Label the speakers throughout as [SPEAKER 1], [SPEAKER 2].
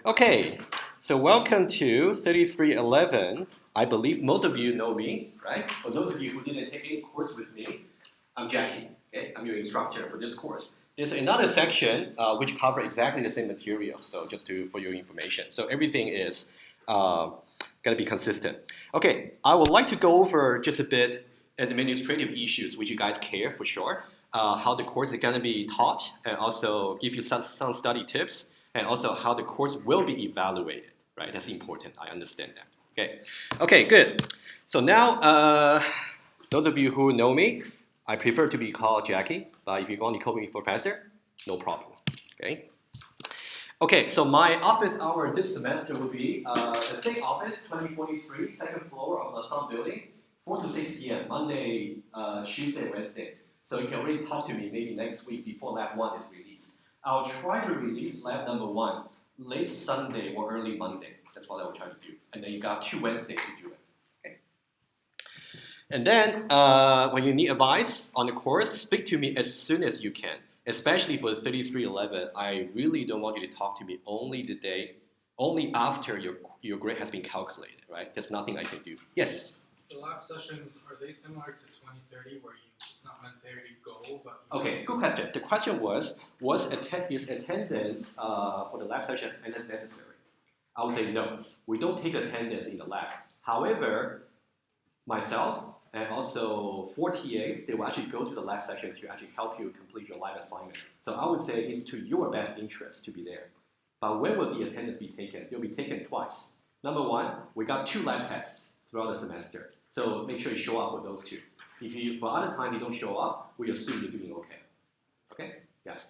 [SPEAKER 1] Okay, so welcome to 3311. I believe most of you know me, right? For those of you who didn't take any course with me, I'm Jackie. Okay, I'm your instructor for this course. There's another section which covers exactly the same material. So just for your information. So everything is going to be consistent. Okay, I would like to go over just a bit administrative issues which you guys care for sure. How the course is going to be taught, and also give you some study tips, and also how the course will be evaluated, right? That's important, I understand that. Okay, good. So now, those of you who know me, I prefer to be called Jackie, but if you want to call me Professor, no problem, Okay, so my office hour this semester will be the same office, 2043, second floor of the Sun Building, 4 to 6 p.m., Monday, Tuesday, Wednesday. So you can already talk to me maybe next week before Lab 1 is released. I'll try to release Lab number 1 late Sunday or early Monday. That's what I will try to do. And then you got 2 Wednesdays to do it. Okay. And then when you need advice on the course, speak to me as soon as you can. Especially for the 3311, I really don't want you to talk to me only after your grade has been calculated, right? There's nothing I can do. Yes?
[SPEAKER 2] The lab sessions, are they similar to 2030 where it's not mandatory go, but...
[SPEAKER 1] Okay, good question. The question was is attendance for the lab session necessary? I would say no. We don't take attendance in the lab. However, myself and also 4 TAs, they will actually go to the lab session to actually help you complete your live assignment. So I would say it's to your best interest to be there. But when will the attendance be taken? It will be taken twice. Number 1, we got 2 lab tests throughout the semester. So make sure you show up for those 2. If you, for other times you don't show up, we assume you're doing okay. Okay? Yes.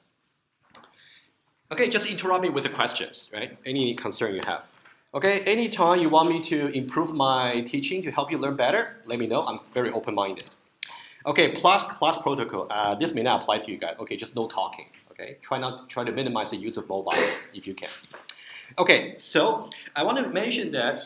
[SPEAKER 1] Okay, just interrupt me with the questions, right? Any concern you have. Okay, anytime you want me to improve my teaching to help you learn better, let me know. I'm very open-minded. Okay, plus class protocol. This may not apply to you guys. Okay, just no talking. Okay, try to minimize the use of mobile if you can. Okay, so I want to mention that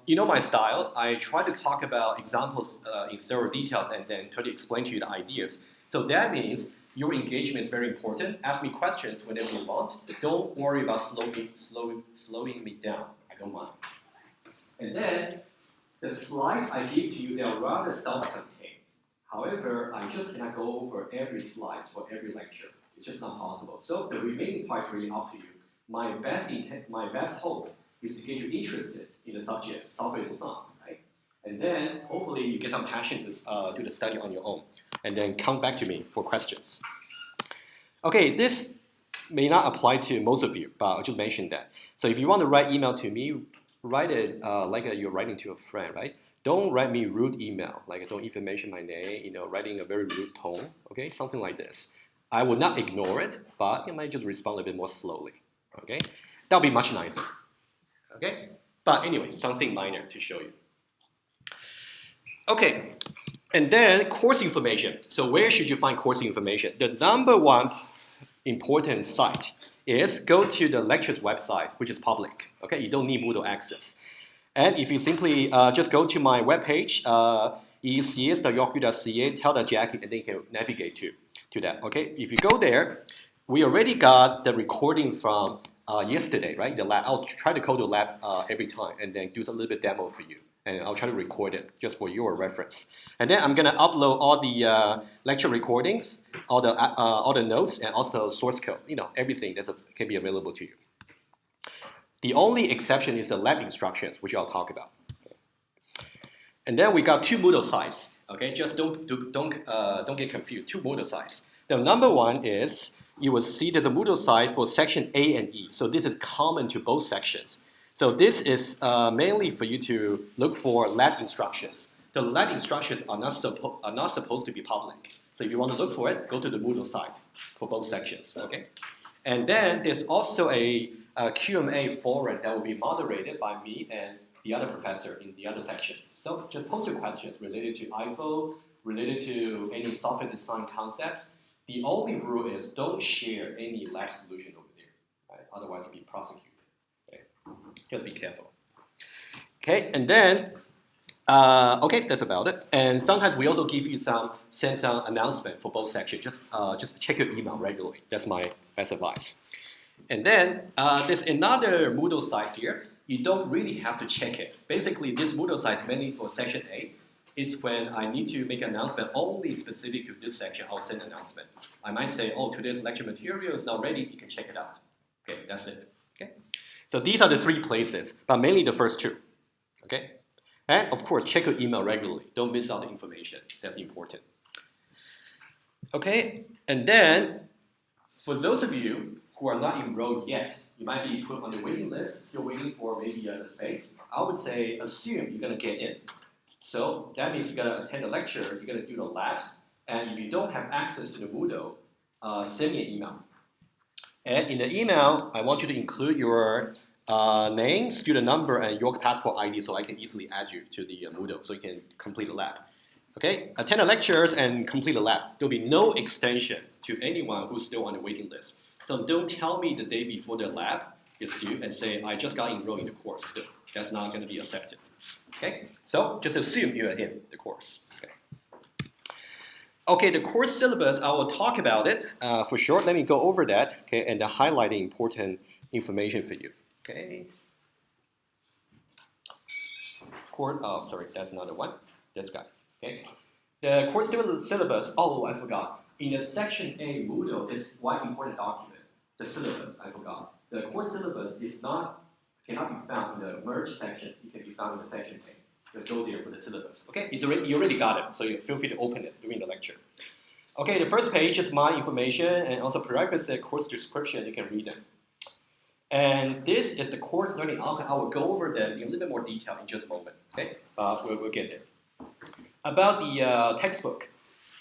[SPEAKER 1] you know my style. I try to talk about examples in thorough details and then try to explain to you the ideas. So that means your engagement is very important. Ask me questions whenever you want. Don't worry about slowing me down. I don't mind. And then the slides I give to you, they are rather self-contained. However, I just cannot go over every slide for every lecture. It's just not possible. So the remaining part is really up to you. My best hope is to get you interested in the subject, software design, right? And then hopefully you get some passion to do the study on your own, and then come back to me for questions. Okay, this may not apply to most of you, but I'll just mention that. So if you want to write email to me, write it like you're writing to a friend, right? Don't write me rude email, like don't even mention my name, writing a very rude tone, okay? Something like this. I will not ignore it, but I might just respond a bit more slowly. Okay, that'll be much nicer. Okay, but anyway, something minor to show you. Okay, and then course information. So where should you find course information? The number 1 important site is go to the lectures website, which is public. Okay, you don't need Moodle access. And if you simply just go to my webpage, EECS3311, tell the Jackie, and then you can navigate to that. Okay, if you go there, we already got the recording from yesterday, right? The lab. I'll try to go to the lab every time and then do a little bit demo for you. And I'll try to record it just for your reference. And then I'm going to upload all the lecture recordings, all the notes, and also source code. Everything that can be available to you. The only exception is the lab instructions, which I'll talk about. And then we got 2 Moodle sites. Okay, just don't get confused. 2 Moodle sites. The number 1 is, you will see there's a Moodle site for section A and E. So this is common to both sections. So this is mainly for you to look for lab instructions. The lab instructions are not supposed to be public. So if you want to look for it, go to the Moodle site for both sections. Okay. And then there's also a Q&A forum that will be moderated by me and the other professor in the other section. So just post your questions related to IFO, related to any software design concepts. The only rule is don't share any lab solution over there, right? Otherwise you'll be prosecuted. Okay? Just be careful. Okay, and then, okay, that's about it. And sometimes we also give you send some announcement for both sections. Just check your email regularly. That's my best advice. And then there's another Moodle site here. You don't really have to check it. Basically, this Moodle site is mainly for section A. It's when I need to make an announcement only specific to this section, I'll send an announcement. I might say, oh, today's lecture material is now ready, you can check it out. Okay, that's it. Okay? So these are the 3 places, but mainly the first 2. Okay? And of course, check your email regularly. Don't miss out the information. That's important. Okay, and then for those of you who are not enrolled yet, you might be put on the waiting list, still waiting for maybe the space. I would say assume you're going to get in. So that means you're going to attend the lecture, you're going to do the labs, and if you don't have access to the Moodle, send me an email. And in the email, I want you to include your name, student number, and your passport ID so I can easily add you to the Moodle so you can complete the lab. Okay, attend the lectures and complete the lab. There'll be no extension to anyone who's still on the waiting list. So don't tell me the day before the lab is due and say, I just got enrolled in the course. That's not going to be accepted. Okay, so just assume you're in the course. Okay, the course syllabus, I will talk about it for sure. Let me go over that, okay, and highlight the important information for you. Okay. Course, oh, sorry, that's another one. This guy. Okay. The course syllabus, oh, I forgot. In the section A Moodle, there's one important document, the syllabus, I forgot. The course syllabus cannot be found in the merge section. It can be found in the section A. Just go there for the syllabus. Okay, you already got it, so you feel free to open it during the lecture. Okay, the first page is my information and also prerequisite course description. You can read them. And this is the course learning outcome. I will go over them in a little bit more detail in just a moment. Okay, we'll get there. About the textbook.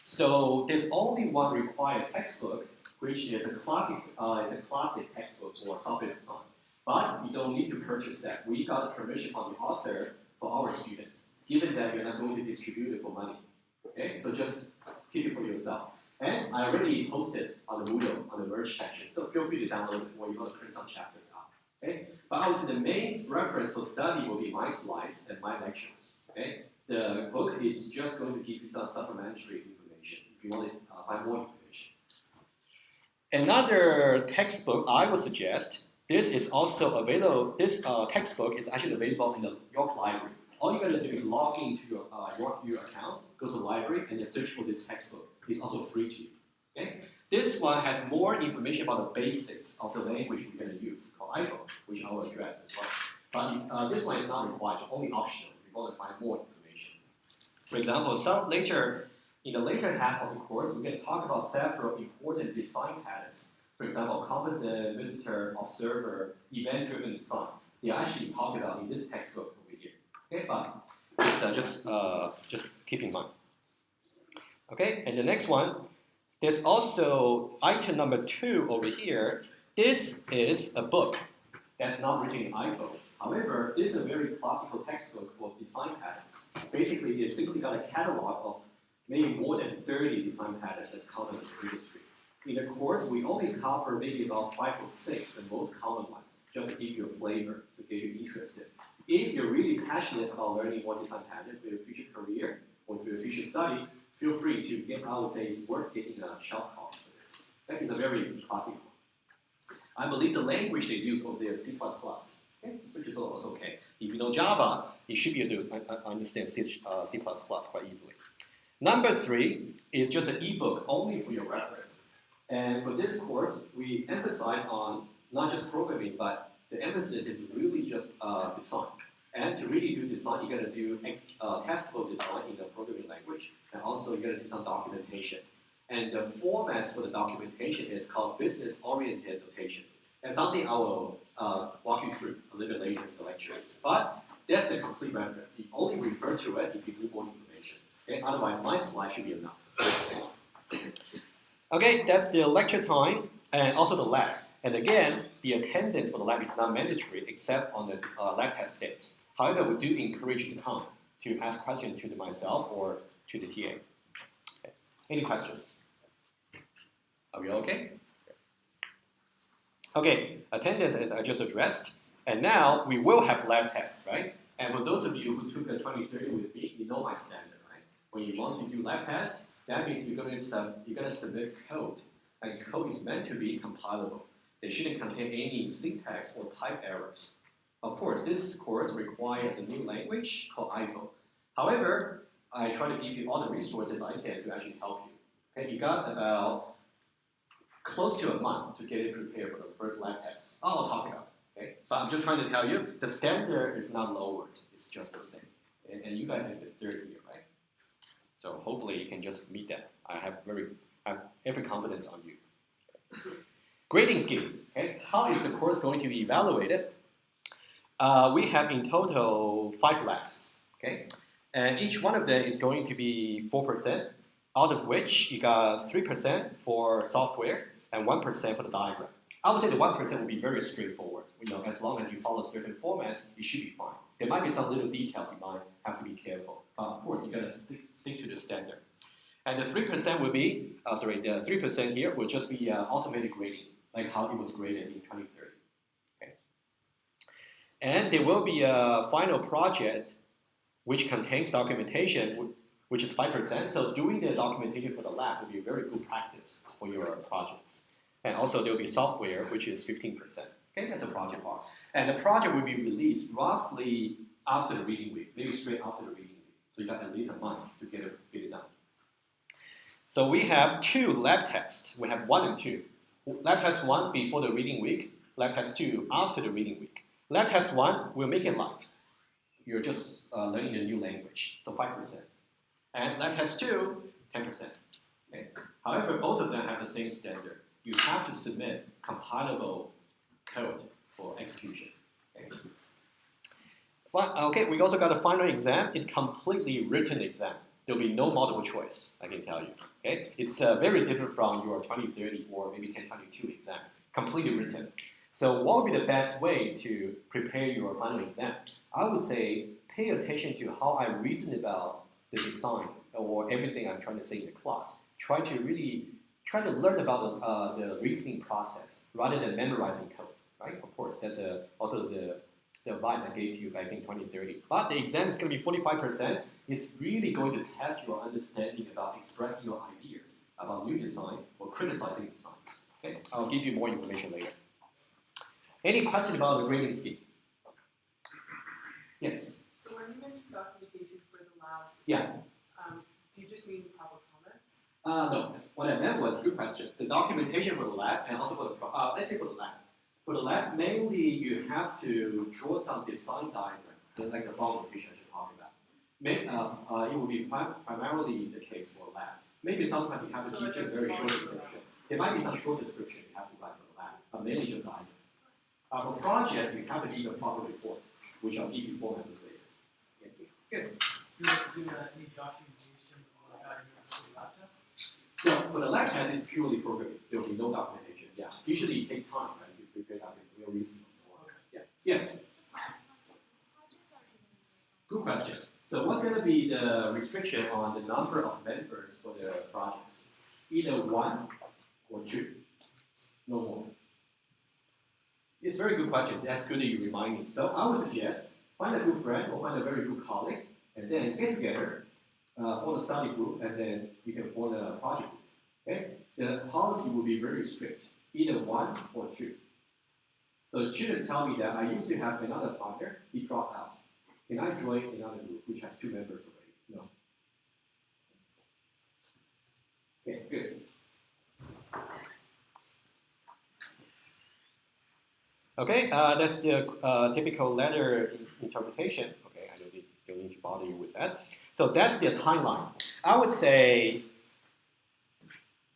[SPEAKER 1] So there's only one required textbook, which is a classic textbook for software design. But you don't need to purchase that. We got permission from the author for our students, given that you're not going to distribute it for money. Okay, so just keep it for yourself. And I already posted on the Moodle on the merge section, so feel free to download it or you want to print some chapters out. Okay, but I would say the main reference for study will be my slides and my lectures. Okay, the book is just going to give you some supplementary information if you want to find more information. Another textbook I would suggest. This is also available. This textbook is actually available in the York Library. All you gotta do is log into your York account, go to the library, and then search for this textbook. It's also free to you. Okay? This one has more information about the basics of the language we're gonna use, called iPhone, which I will address as well. But this one is not required, it's only optional if you want to find more information. For example, in the later half of the course, we're going to talk about several important design patterns. For example, composite, visitor, observer, event-driven design. They are actually talked about in this textbook over here. Okay, but it's just keep in mind. Okay, and the next one, there's also item number 2 over here. This is a book that's not written in iPhone. However, this is a very classical textbook for design patterns. Basically, they've simply got a catalog of maybe more than 30 design patterns that's common in the industry. In the course, we only cover maybe about 5 or 6, the most common ones, just to give you a flavor, to get you interested. If you're really passionate about learning more design patterns for your future career or for your future study, feel free to get, I would say it's worth getting a short copy for this. That is a very classic one. I believe the language they use over there is C++, okay? Which is almost okay. If you know Java, you should be able to understand C++ quite easily. Number 3 is just an ebook only for your reference. And for this course, we emphasize on not just programming, but the emphasis is really just design. And to really do design, you're going to do testable design in the programming language, and also you're going to do some documentation. And the formats for the documentation is called business-oriented notation. That's something I will walk you through a little bit later in the lecture. But that's the complete reference. You only refer to it if you need more information. Okay? Otherwise, my slide should be enough. Okay, that's the lecture time and also the labs. And again, the attendance for the lab is not mandatory except on the lab test dates. However, we do encourage you to come to ask questions to myself or to the TA. Okay. Any questions? Are we okay? Okay, attendance as I just addressed. And now we will have lab tests, right? And for those of you who took the 2030 with me, you know my standard, right? When you want to do lab tests, that means you're going to submit code. And code is meant to be compilable. They shouldn't contain any syntax or type errors. Of course, this course requires a new language called IFO. However, I try to give you all the resources I can to actually help you. Okay, you got about close to a month to get it prepared for the first lab test. I'll talk about it. Okay, so I'm just trying to tell you the standard is not lowered; it's just the same. And you guys are in the third year, right? So hopefully you can just meet that. I have every confidence on you. Grading scheme. Okay, how is the course going to be evaluated? We have in total 5 labs. Okay, and each one of them is going to be 4%, out of which you got 3% for software and 1% for the diagram. I would say the 1% will be very straightforward. As long as you follow certain formats, you should be fine. There might be some little details you might have to be careful. Of course, you gotta stick to the standard. And the 3% will be, the 3% here will just be automated grading, like how it was graded in 2030. Okay. And there will be a final project which contains documentation, which is 5%. So doing the documentation for the lab will be a very good practice for your projects. And also there will be software, which is 15%. Okay, that's a project part. And the project will be released roughly after the reading week, maybe straight after the reading week. So you got at least a month to get it done. So we have 2 lab tests. We have 1 and 2. Lab test 1 before the reading week. Lab test 2 after the reading week. Lab test 1 will make it light. You're just learning a new language, so 5%. And lab test 2, 10%. Okay. However, both of them have the same standard. You have to submit compilable code for execution. Okay, we also got a final exam. It's completely written exam. There'll be no multiple choice, I can tell you. Okay, it's very different from your 2030 or maybe 1022 exam, completely written. So what would be the best way to prepare your final exam? I would say pay attention to how I reason about the design or everything I'm trying to say in the class. Try to learn about the reasoning process rather than memorizing code, right? Of course, that's also the advice I gave to you back in 2030. But the exam is going to be 45%. It's really going to test your understanding about expressing your ideas about new design or criticizing designs. Okay, I'll give you more information later. Any question about the grading scheme? Yes?
[SPEAKER 3] So when you mentioned documentation for the labs,
[SPEAKER 1] Yeah.
[SPEAKER 3] Do you just mean proper comments?
[SPEAKER 1] No, what I meant was, good question. The documentation for the lab and also for the, let's say for the lab. For the lab, mainly you have to draw some design diagram, like the following picture I just talked about. It will be primarily the case for lab. Maybe sometimes you have to give a very short description. There might be some short description you have to write for the lab, but mainly just the item. For projects, you have to give a proper report, which I'll give you format later. Yeah. Good.
[SPEAKER 2] Do you have any documentation or guidance for the lab test?
[SPEAKER 1] So for the lab test, it's purely programming. There will be no documentation. Yeah. Usually it takes time, right, to prepare that in real reason. Yeah. Yes. Good question. So what's going to be the restriction on the number of members for the projects? Either 1 or 2. No more. It's a very good question. That's good that you remind me. So I would suggest find a good friend or find a very good colleague, and then get together, form a study group, and then you can form a project group. Okay? The policy will be very strict, either 1 or 2. So it shouldn't tell me that I used to have another partner, he dropped out. Can I join another group which has 2 members already? No. Okay, good. Okay, that's the typical letter interpretation. Okay, I don't need to bother you with that. So that's the timeline. I would say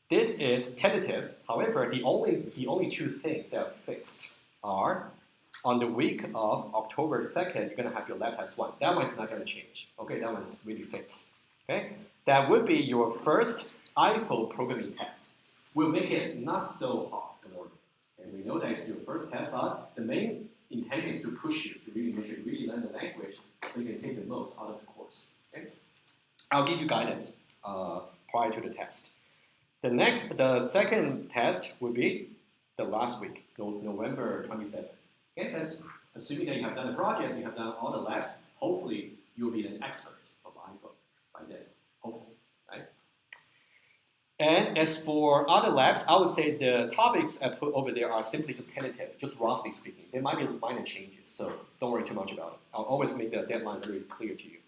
[SPEAKER 1] this is tentative. However, the only 2 things that are fixed are on the week of October 2nd, you're going to have your lab test 1. That one's not going to change. Okay, that one's really fixed. Okay, that would be your first IFO programming test. We'll make it not so hard and order. And we know that it's your first test, but the main intention is to push you to really make sure you really learn the language so you can take the most out of the course. Okay? I'll give you guidance prior to the test. The second test will be the last week, November 27th. Okay, that's assuming that you have done the projects, you have done all the labs. Hopefully, you'll be an expert of IFO by then. Hopefully, right? And as for other labs, I would say the topics I put over there are simply just tentative, just roughly speaking. There might be minor changes, so don't worry too much about it. I'll always make the deadline very clear to you.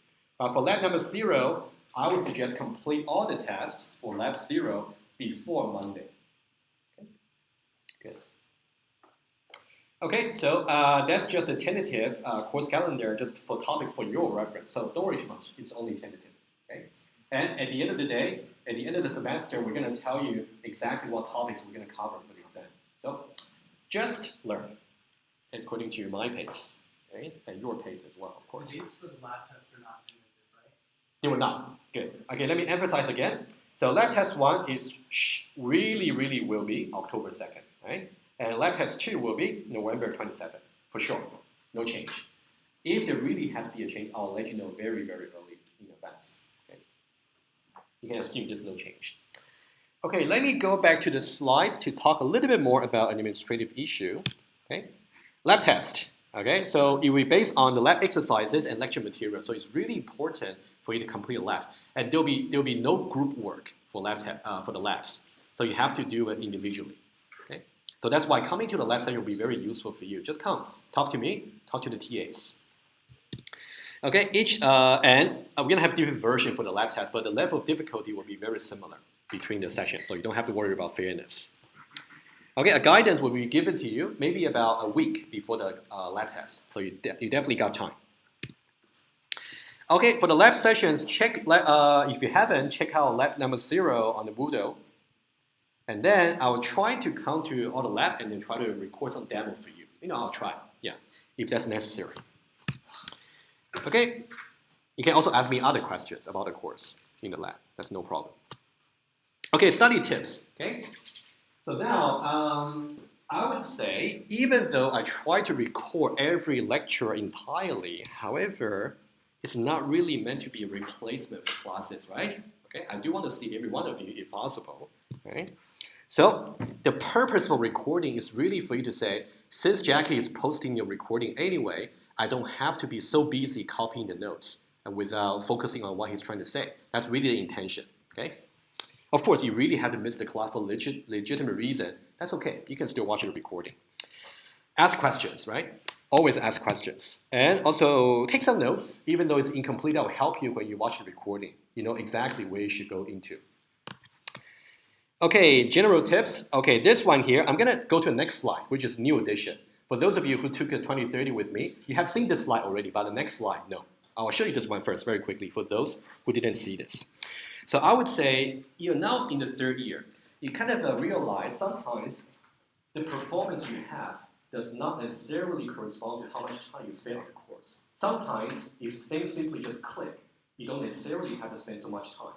[SPEAKER 1] But for lab number 0, I would suggest complete all the tasks for lab 0 before Monday. Okay, good. Okay, so that's just a tentative course calendar just for topics for your reference. So don't worry too much. It's only tentative. Okay? And at the end of the day, at the end of the semester, we're going to tell you exactly what topics we're going to cover for the exam. So just learn according to my pace, right? And your pace as well, of
[SPEAKER 2] The
[SPEAKER 1] course.
[SPEAKER 2] dates for the lab test are not tentative, right?
[SPEAKER 1] They were not. Good. Okay, let me emphasize again. So lab test 1 is really will be October 2nd, right? And lab test 2 will be November 27th, for sure. No change. If there really had to be a change, I'll let you know very early in advance. Okay? You can assume there's no change. Okay, let me go back to the slides to talk a little bit more about an administrative issue. Okay, lab test. Okay, so it will be based on the lab exercises and lecture material. So it's really important for you to complete labs, and there'll be no group work for for the labs. So you have to do it individually. Okay, so that's why coming to the lab session will be very useful for you. Just come, talk to me, talk to the TAs. Okay, and we're gonna have different version for the lab test, but the level of difficulty will be very similar between the sessions, so you don't have to worry about fairness. Okay, a guidance will be given to you maybe about a week before the lab test, so you definitely got time. Okay, for the lab sessions, check if you haven't, check out lab number 0 on the Moodle, and then I'll try to come to all the lab and then try to record some demo for you. I'll try, yeah, if that's necessary. Okay, you can also ask me other questions about the course in the lab. That's no problem. Okay, study tips. Okay, so now I would say even though I try to record every lecture entirely, however, it's not really meant to be a replacement for classes, right? Okay, I do want to see every one of you if possible. Okay, so the purpose for recording is really for you to say, since Jackie is posting your recording anyway, I don't have to be so busy copying the notes and without focusing on what he's trying to say. That's really the intention, okay? Of course, you really have to miss the class for legitimate reason. That's okay. You can still watch the recording. Ask questions, right? Always ask questions. And also take some notes. Even though it's incomplete, that will help you when you watch the recording. You know exactly where you should go into. Okay, general tips. Okay, this one here, I'm going to go to the next slide, which is new edition. For those of you who took a 2030 with me, you have seen this slide already, but the next slide, no. I'll show you this one first very quickly for those who didn't see this. So I would say, now in the 3rd year, you kind of realize sometimes the performance you have does not necessarily correspond to how much time you spend on the course. Sometimes, if things simply just click, you don't necessarily have to spend so much time.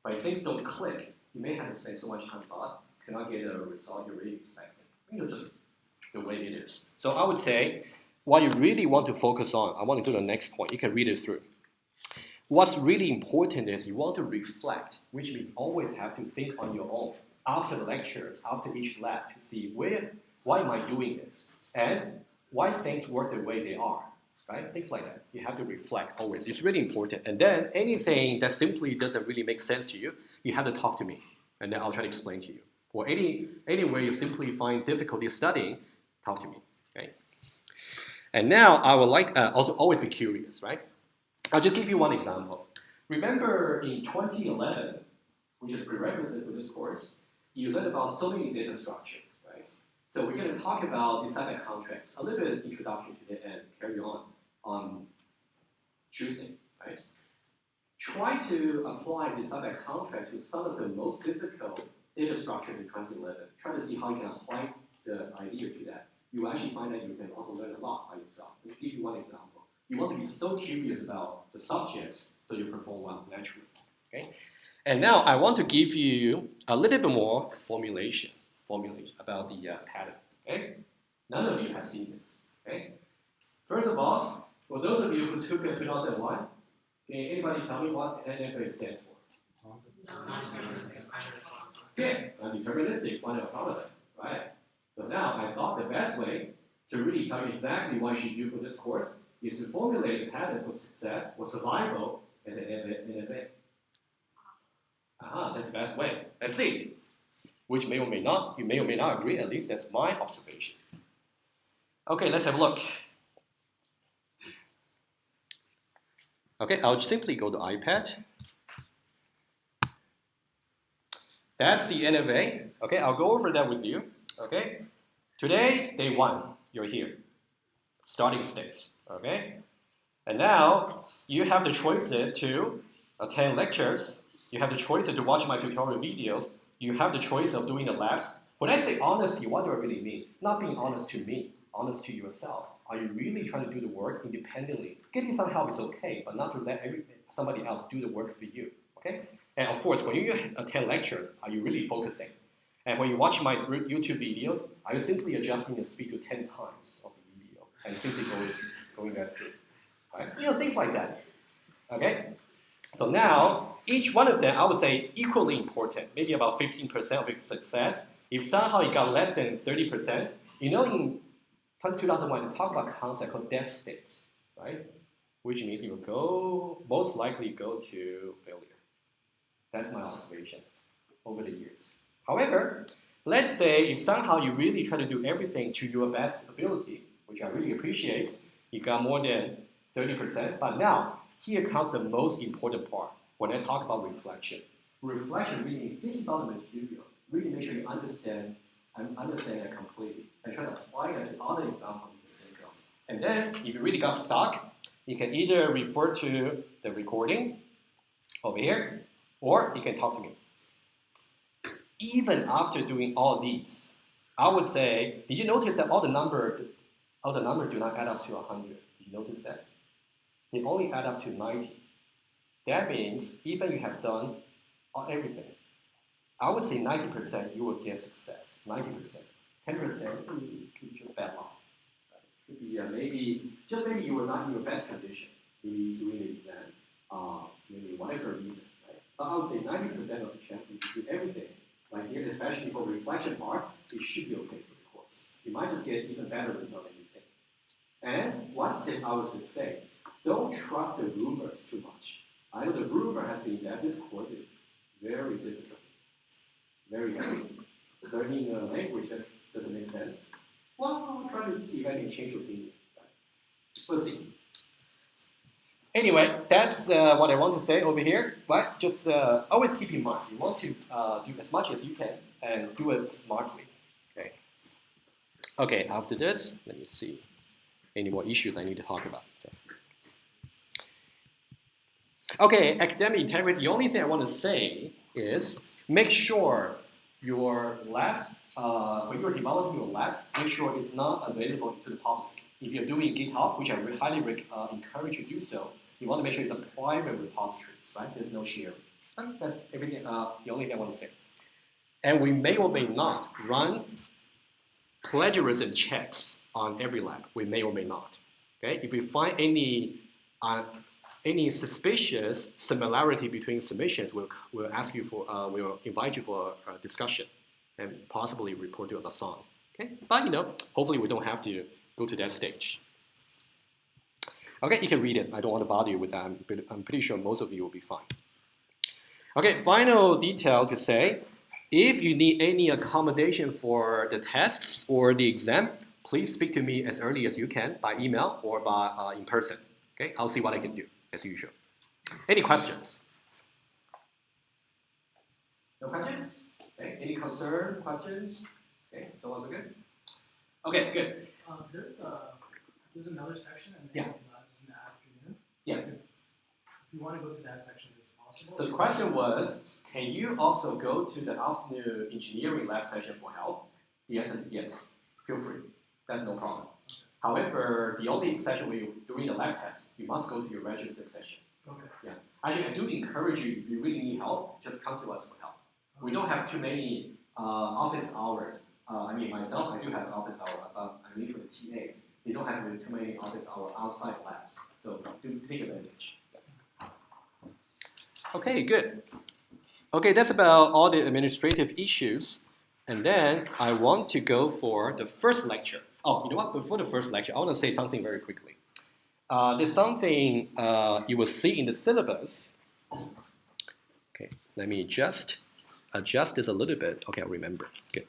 [SPEAKER 1] But if things don't click, you may have to spend so much time, but cannot get a result you're really expecting. Just the way it is. So I would say, what you really want to focus on, I want to do the next point. You can read it through. What's really important is you want to reflect, which means always have to think on your own after the lectures, after each lab, to see why am I doing this, and why things work the way they are, right? Things like that. You have to reflect always. It's really important. And then anything that simply doesn't really make sense to you, you have to talk to me, and then I'll try to explain to you. Or anywhere you simply find difficulty studying, talk to me, okay? And now I would like also always be curious, right? I'll just give you one example. Remember in 2011, which is prerequisite for this course, you learned about so many data structures, right? So we're going to talk about decided contracts, a little bit of introduction to it and carry on Tuesday, right? Try to apply decided contract to some of the most difficult data structures in 2011. Try to see how you can apply the idea to that. You will actually find that you can also learn a lot by yourself. I'll give you one example. You want to be so curious about the subjects so you perform well naturally. Okay? And now I want to give you a little bit more formulation about the pattern. Okay? None of you have seen this. Okay? First of all, for those of you who took it 2001, can anybody tell me what NFA stands for? Okay, deterministic finite automaton, right? So now I thought the best way to really tell you exactly what you should do for this course is to formulate a pattern for success or survival as an NFA. That's the best way. Let's see. Which may or may not, you may or may not agree, at least that's my observation. Okay, let's have a look. Okay, I'll simply go to iPad. That's the NFA. Okay, I'll go over that with you. Okay, today, day 1, you're here. Starting stage, okay? And now, you have the choices to attend lectures. You have the choices to watch my tutorial videos. You have the choice of doing the labs. When I say honesty, what do I really mean? Not being honest to me, honest to yourself. Are you really trying to do the work independently? Getting some help is okay, but not to let somebody else do the work for you, okay? And of course, when you attend lecture, are you really focusing? And when you watch my YouTube videos, are you simply adjusting the speed to 10 times of the video and simply going that through, right? Things like that, okay? So now, each one of them, I would say, equally important, maybe about 15% of its success. If somehow it got less than 30%, in 2001, they talk about a concept called death states, right? Which means you will most likely go to failure. That's my observation over the years. However, let's say if somehow you really try to do everything to your best ability, which I really appreciate, you got more than 30%, but now, here comes the most important part when I talk about reflection. Reflection really thinking about the material, really make sure you understand it completely, and try to apply that to other examples you can think of. And then, if you really got stuck, you can either refer to the recording over here, or you can talk to me. Even after doing all these, I would say, did you notice that all the numbers do not add up to 100? Did you notice that? They only add up to 90. That means even you have done everything, I would say 90% you will get success. 90%. 10% could be bad luck. Could be maybe you were not in your best condition, maybe doing the exam, maybe whatever reason. Right? But I would say 90% of the chance if you do everything, like here, especially for the reflection part, it should be okay for the course. You might just get even better result than you think. And one tip I would say, don't trust the rumors too much. I know the rumor has been that this course is very difficult, very heavy. Learning a language that doesn't make sense. Well, I'll try to see if I can change your opinion. We'll see. Anyway, that's what I want to say over here. But just always keep in mind, you want to do as much as you can and do it smartly. Okay. Okay. After this, let me see. Any more issues I need to talk about? So. Okay, academic integrity. The only thing I want to say is make sure your labs, when you're developing your labs, make sure it's not available to the public. If you're doing GitHub, which I highly encourage you to do so, you want to make sure it's a private repository, right? There's no sharing. That's everything. The only thing I want to say. And we may or may not run plagiarism checks on every lab. We may or may not. Okay, if we find any suspicious similarity between submissions, we'll ask you for, we'll invite you for a discussion and possibly report to the SON. Okay, but hopefully we don't have to go to that stage. Okay, you can read it. I don't want to bother you with that. I'm pretty sure most of you will be fine. Okay, final detail to say, if you need any accommodation for the tests or the exam, please speak to me as early as you can by email or by in person. Okay, I'll see what I can do. As usual. Any questions? No questions? Okay. Any concern, questions? Okay, so all good? Okay, good.
[SPEAKER 4] There's another section and
[SPEAKER 1] yeah.
[SPEAKER 4] Labs in the afternoon.
[SPEAKER 1] Yeah.
[SPEAKER 4] If you want to go to that section, is it possible?
[SPEAKER 1] So the question was, can you also go to the afternoon engineering lab session for help? The answer is yes. Feel free. That's no problem. However, the only session where you're doing the lab test, you must go to your registered session.
[SPEAKER 4] Okay.
[SPEAKER 1] Yeah. Actually, I do encourage you, if you really need help, just come to us for help. Okay. We don't have too many office hours. I mean, myself, I do have office hours, but I mean for the TAs, they don't have too many office hours outside labs. So do take advantage. Yeah. Okay, good. Okay, that's about all the administrative issues. And then I want to go for the first lecture. Oh, you know what? Before the first lecture, I want to say something very quickly. There's something you will see in the syllabus. Okay, Let me adjust this a little bit. Okay, I remember. Good.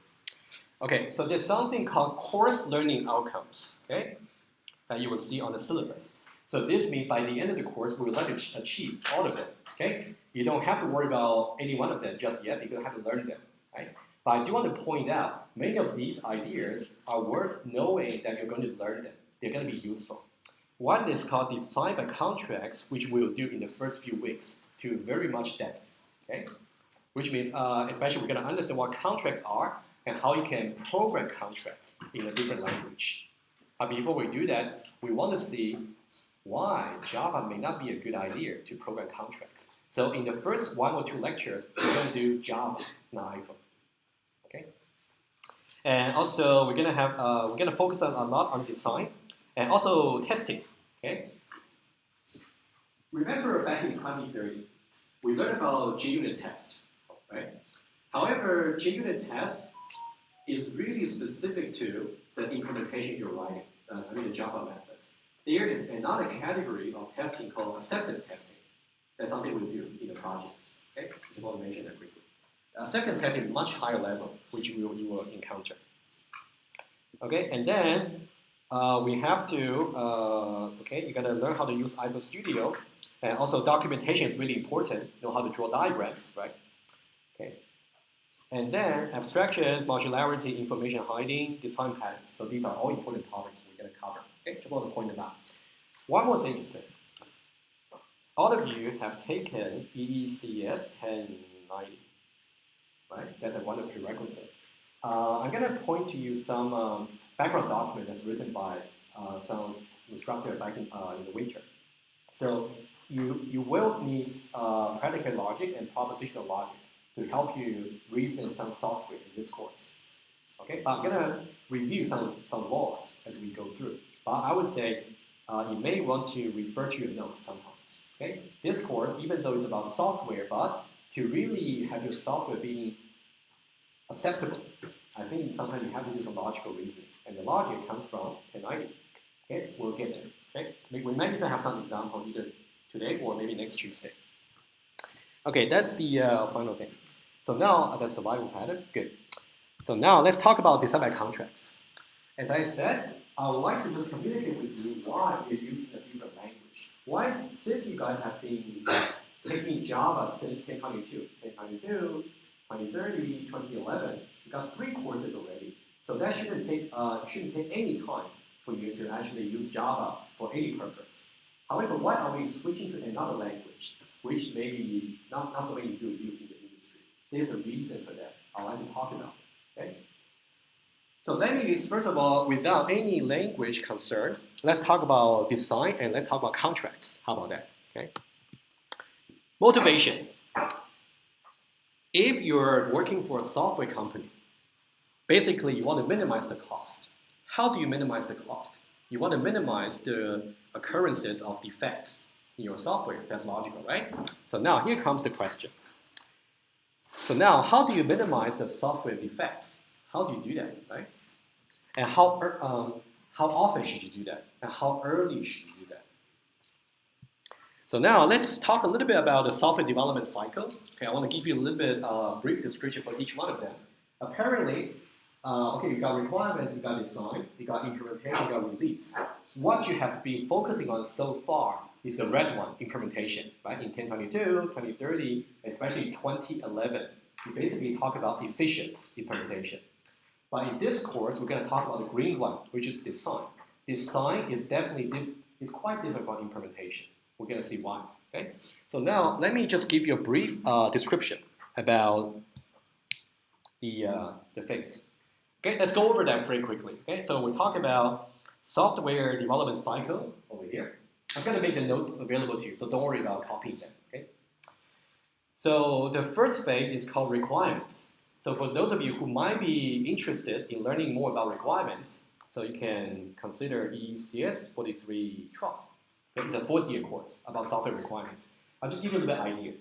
[SPEAKER 1] Okay, so there's something called course learning outcomes, okay, that you will see on the syllabus. So this means by the end of the course, we would like to achieve all of them, okay? You don't have to worry about any one of them just yet because you have to learn them, right? But I do want to point out, many of these ideas are worth knowing that you're going to learn them. They're going to be useful. One is called design by contracts, which we'll do in the first few weeks to very much depth, okay? Which means, especially we're going to understand what contracts are and how you can program contracts in a different language. But before we do that, we want to see why Java may not be a good idea to program contracts. So in the first 1 or 2 lectures, we're going to do Java, not iPhone. Okay. And also, we're going to focus a lot on design and also testing. Okay. Remember back in 2030, we learned about JUnit test, right? However, JUnit test is really specific to the implementation you're writing, the Java methods. There is another category of testing called acceptance testing. That's something we do in the projects. Okay, I just want to mention that quickly. Acceptance testing is much higher level, which you will encounter. Okay, and then we have to, you're gonna learn how to use iPhone Studio, and also documentation is really important. Know how to draw diagrams, right? Okay. And then abstractions, modularity, information hiding, design patterns. So these are all important topics we're going to cover. Okay, just want to point them out. One more thing to say. All of you have taken EECS3311, right? That's one of the prerequisites. I'm going to point to you some background document that's written by some instructor back in the winter. So you will need predicate logic and propositional logic to help you reason some software in this course. Okay, but I'm gonna review some laws as we go through. But I would say you may want to refer to your notes sometimes. Okay, this course, even though it's about software, but to really have your software being acceptable, I think sometimes you have to do some logical reasoning, and the logic comes from 1090. Okay, we'll get there. Okay, we might even have some example either today or maybe next Tuesday. Okay, that's the final thing. So now the survival pattern, good. So now let's talk about design by contracts. As I said, I would like to just communicate with you why we're using a different language. Why, since you guys have been taking Java since 1022, 2030, 2011, you got 3 courses already. So that shouldn't take any time for you to actually use Java for any purpose. However, why are we switching to another language, which maybe not so many people use in the industry? There's a reason for that. I'd like to talk about it. Okay? So let me, first of all, without any language concern, let's talk about design and let's talk about contracts. How about that? Okay? Motivation. If you're working for a software company, basically you want to minimize the cost. How do you minimize the cost? You want to minimize the occurrences of defects in your software. That's logical, right? So now here comes the question. So now, how do you minimize the software defects? How do you do that, right? And how often should you do that? And how early should you do that? So now let's talk a little bit about the software development cycle. Okay, I want to give you a little bit brief description for each one of them. Apparently, you got requirements, you got design, you got implementation, you got release. What you have been focusing on so far is the red one, implementation, right? In 1022, 2030, especially 2011, we basically talk about efficient implementation. But in this course, we're going to talk about the green one, which is design. Design is definitely quite different from implementation. We're going to see why. Okay. So now let me just give you a brief description about the things. Okay, let's go over that very quickly. Okay, so we talk about software development cycle over here. I'm going to make the notes available to you, so don't worry about copying them. Okay. So the first phase is called requirements. So for those of you who might be interested in learning more about requirements, so you can consider EECS3311. Okay, it's a 4th-year course about software requirements. I'll just give you a little bit idea.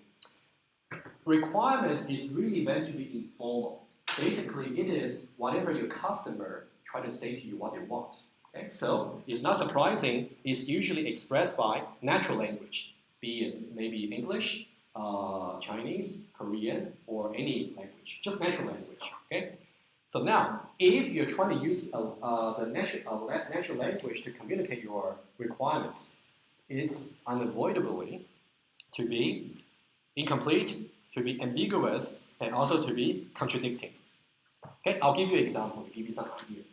[SPEAKER 1] Requirements is really meant to be informal. Basically, it is whatever your customer try to say to you what they want. Okay? So it's not surprising. It's usually expressed by natural language, be it maybe English Chinese, Korean, or any language, just natural language. Okay. So now, if you're trying to use the natural language to communicate your requirements, it's unavoidably to be incomplete, to be ambiguous, and also to be contradicting. Okay, I'll give you an example to give you some idea.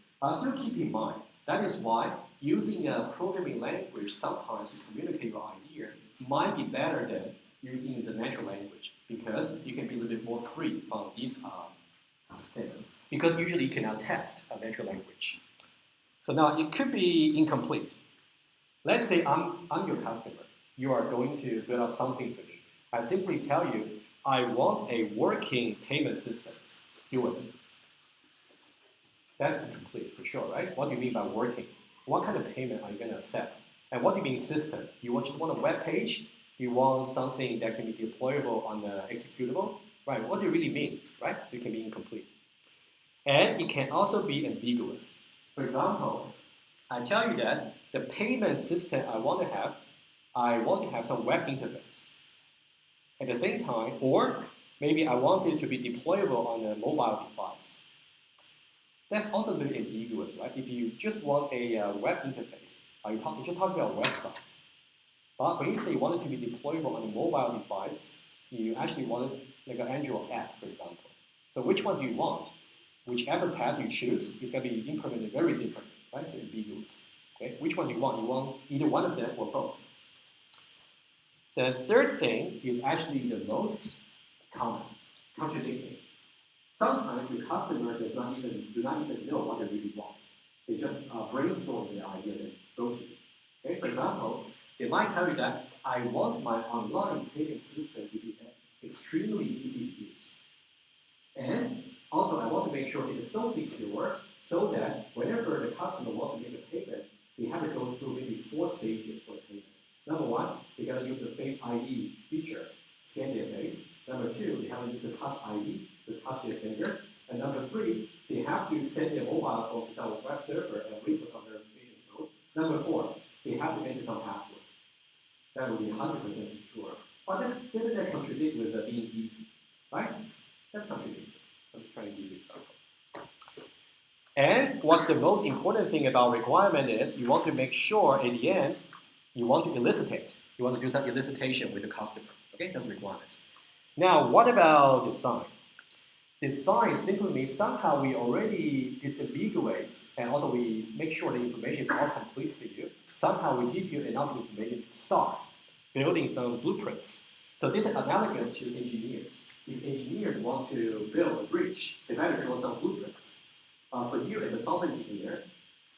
[SPEAKER 1] Do keep in mind, that is why using a programming language sometimes to communicate your ideas might be better than using the natural language, because you can be a little bit more free from these things. Because usually you cannot test a natural language. So now it could be incomplete. Let's say I'm your customer. You are going to build up something for me. I simply tell you, I want a working payment system. Do it. That's incomplete for sure, right? What do you mean by working? What kind of payment are you going to accept? And what do you mean system? Do you just want a web page? Do you want something that can be deployable on the executable? Right, what do you really mean, right? So it can be incomplete. And it can also be ambiguous. For example, I tell you that the payment system I want to have some web interface. At the same time, or maybe I want it to be deployable on a mobile device. That's also a bit ambiguous, right? If you just want a web interface, you're just talking about a website. But when you say you want it to be deployable on a mobile device, you actually want it like an Android app, for example. So which one do you want? Whichever path you choose is going to be implemented very differently, right? So ambiguous. Okay? Which one do you want? You want either one of them or both. The third thing is actually the most common, contradicting. Sometimes the customer do not even know what they really want. They just brainstorm their ideas and throw to you. Okay? For example, they might tell you that I want my online payment system to be extremely easy to use. And also, I want to make sure it is so secure so that whenever the customer wants to make a payment, they have to go through maybe 4 stages for the payment. Number 1, they got to use the Face ID feature, scan their face. Number 2, they have to use the Touch ID to touch their finger. And number 3, they have to send their mobile phone to our web server and wait for some verification code. Number 4, they have to enter some password. That will be 100% secure. But doesn't that contradict with being easy, right? That's contradictory. Let's try to give you an example. And what's the most important thing about requirement is you want to make sure at the end you want to elicitate. You want to do some elicitation with the customer. Okay, that's requirements. Now, what about design? Design simply means somehow we already disambiguate and also we make sure the information is all complete for you. Somehow we give you enough information to start building some blueprints. So this is analogous to engineers. If engineers want to build a bridge, they better draw some blueprints. For you as a software engineer,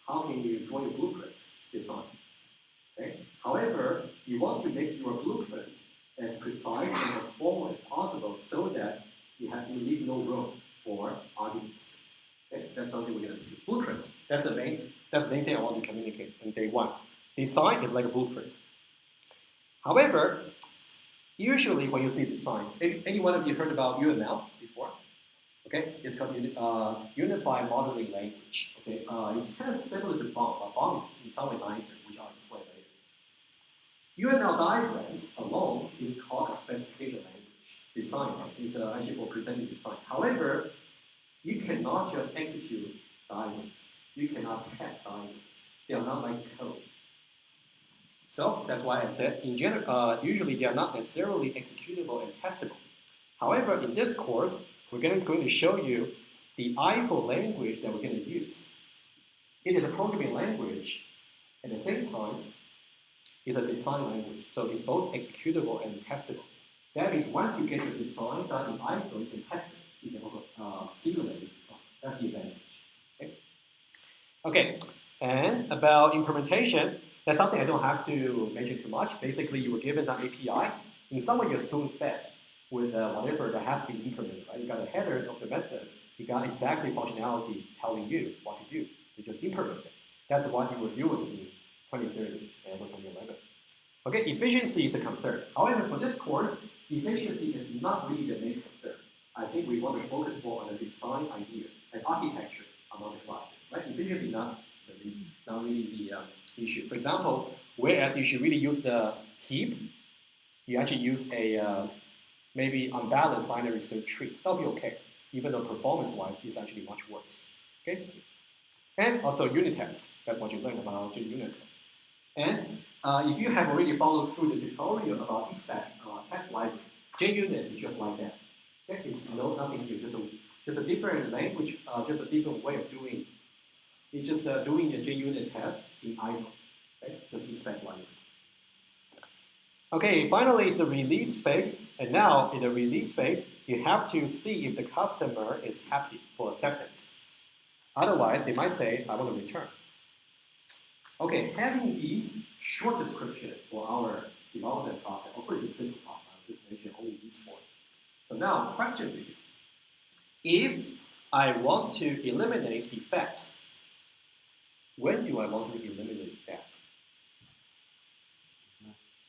[SPEAKER 1] how can you draw your blueprints? Design. Okay? However, you want to make your blueprint as precise and as formal as possible so that you leave no room for arguments. Okay? That's something we're going to see. Blueprints. That's the main thing I want to communicate on day 1. Design is like a blueprint. However, usually when you see design, any one of you heard about UML before? Okay, it's called Unified Modeling Language. Okay, it's kind of similar to BOM, but BOM is in some way nicer, which I'll explain later. UML diagrams alone is called a specification language. Design is actually for presenting design. However, you cannot just execute diagrams. You cannot test diagrams. They are not like code. So that's why I said, in general, usually they are not necessarily executable and testable. However, in this course, we're going to show you the IFO language that we're going to use. It is a programming language. At the same time, it's a design language. So it's both executable and testable. That means once you get your design done in IFO, you can test it. You can also simulate the design. That's the advantage. Okay, and about implementation, that's something I don't have to mention too much. Basically, you were given some API. In some way, you're spoon-fed with whatever that has been implemented, right? You got the headers of the methods. You got exactly functionality telling you what to do. You just implement it. That's what you were doing in 2030 and 2011. Okay, efficiency is a concern. However, for this course, efficiency is not really the main concern. I think we want to focus more on the design ideas and architecture among the classes. Right? Efficiency not really the issue. For example, whereas you should really use a heap, you actually use a maybe unbalanced binary search tree. That'll be okay, even though performance-wise, it's actually much worse. Okay? And also unit test. That's what you learned about JUnits. And if you have already followed through the tutorial about EECS test library, JUnit is just like that. Okay? It's nothing new, just a different language, just a different way of doing. It's just doing a JUnit test in iPhone. Okay? The EECS library. Okay, finally, it's a release phase. And now, in the release phase, you have to see if the customer is happy for acceptance. Otherwise, they might say, I want to return. Okay, having these short description for our development process, of course, it's simple process. I'll just mention only these four. So now, question for you. If I want to eliminate defects, when do I want to eliminate that?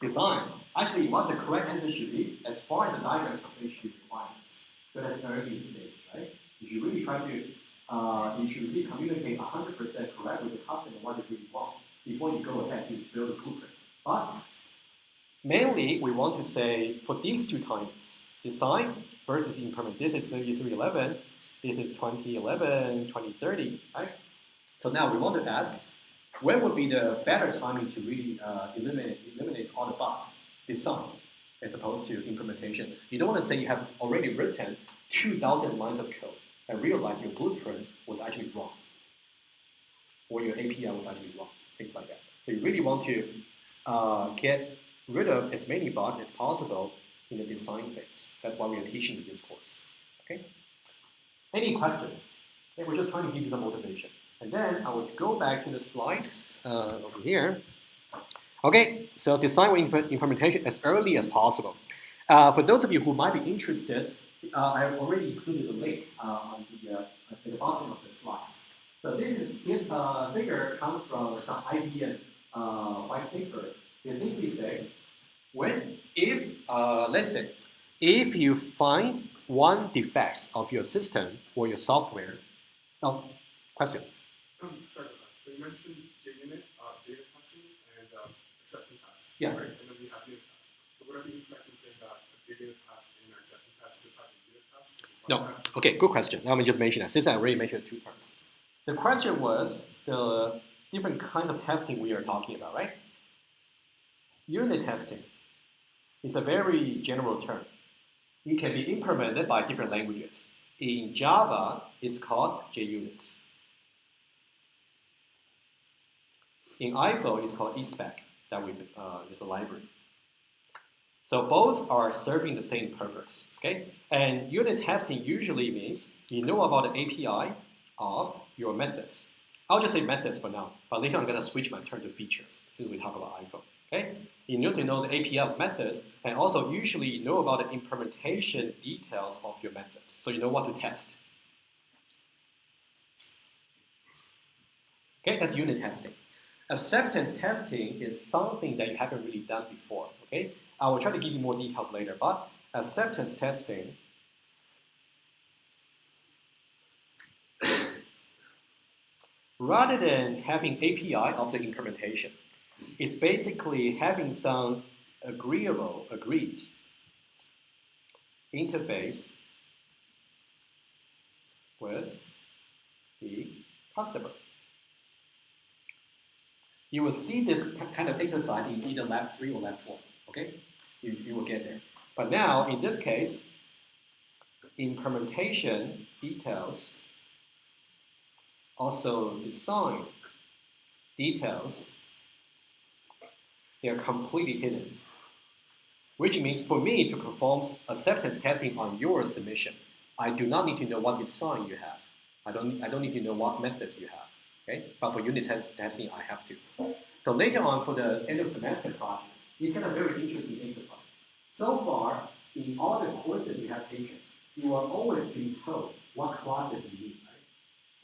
[SPEAKER 1] Design. Actually, what the correct answer should be, as far as the diagram contains requirements. But that's early stage, right? If you really try to, you should really communicate 100% correct with the customer what they really want before you go ahead to build the blueprints. But mainly, we want to say for these two times, design versus implement. This is 3311, this is 2011, 2030, right? So now we want to ask, when would be the better timing to really eliminate all the bugs, design, as opposed to implementation? You don't want to say you have already written 2,000 lines of code and realize your blueprint was actually wrong, or your API was actually wrong, things like that. So you really want to get rid of as many bugs as possible in the design phase. That's why we are teaching in this course. Okay? Any questions? Okay, we're just trying to give you some motivation. And then I will go back to the slides over here. Okay, so design implementation as early as possible. For those of you who might be interested, I have already included a link on at the bottom of the slides. So this figure comes from some IBM white paper. They simply say, let's say, if you find one defect of your system or your software, question.
[SPEAKER 5] Sorry about that. So you mentioned JUnit, data testing, and acceptance test.
[SPEAKER 1] Yeah.
[SPEAKER 5] Right? And then we have unit test. So would I be correct in saying that a JUnit test and an acceptance test is a type of unit test?
[SPEAKER 1] No. Okay, good question. Let me just mention that, since I already mentioned 2 terms. The question was the different kinds of testing we are talking about, right? Unit testing is a very general term. It can be implemented by different languages. In Java, it's called JUnits. In iPhone, it's called EECS. That is a library. So both are serving the same purpose. Okay? And unit testing usually means you know about the API of your methods. I'll just say methods for now, but later I'm going to switch my turn to features since we talk about iPhone. Okay? You need to know the API of methods, and also usually you know about the implementation details of your methods, so you know what to test. Okay, that's unit testing. Acceptance testing is something that you haven't really done before. Okay, I will try to give you more details later, but acceptance testing rather than having API of the implementation, it's basically having some agreed interface with the customer. You will see this kind of exercise in either lab 3 or lab 4, okay? You will get there. But now, in this case, implementation details, also design details, they are completely hidden. Which means for me to perform acceptance testing on your submission, I do not need to know what design you have. I don't need to know what methods you have. Okay? But for unit testing, I have to. So later on, for the end of semester projects, it's kind of very interesting exercise. So far, in all the courses you have taken, you are always being told what classes you need,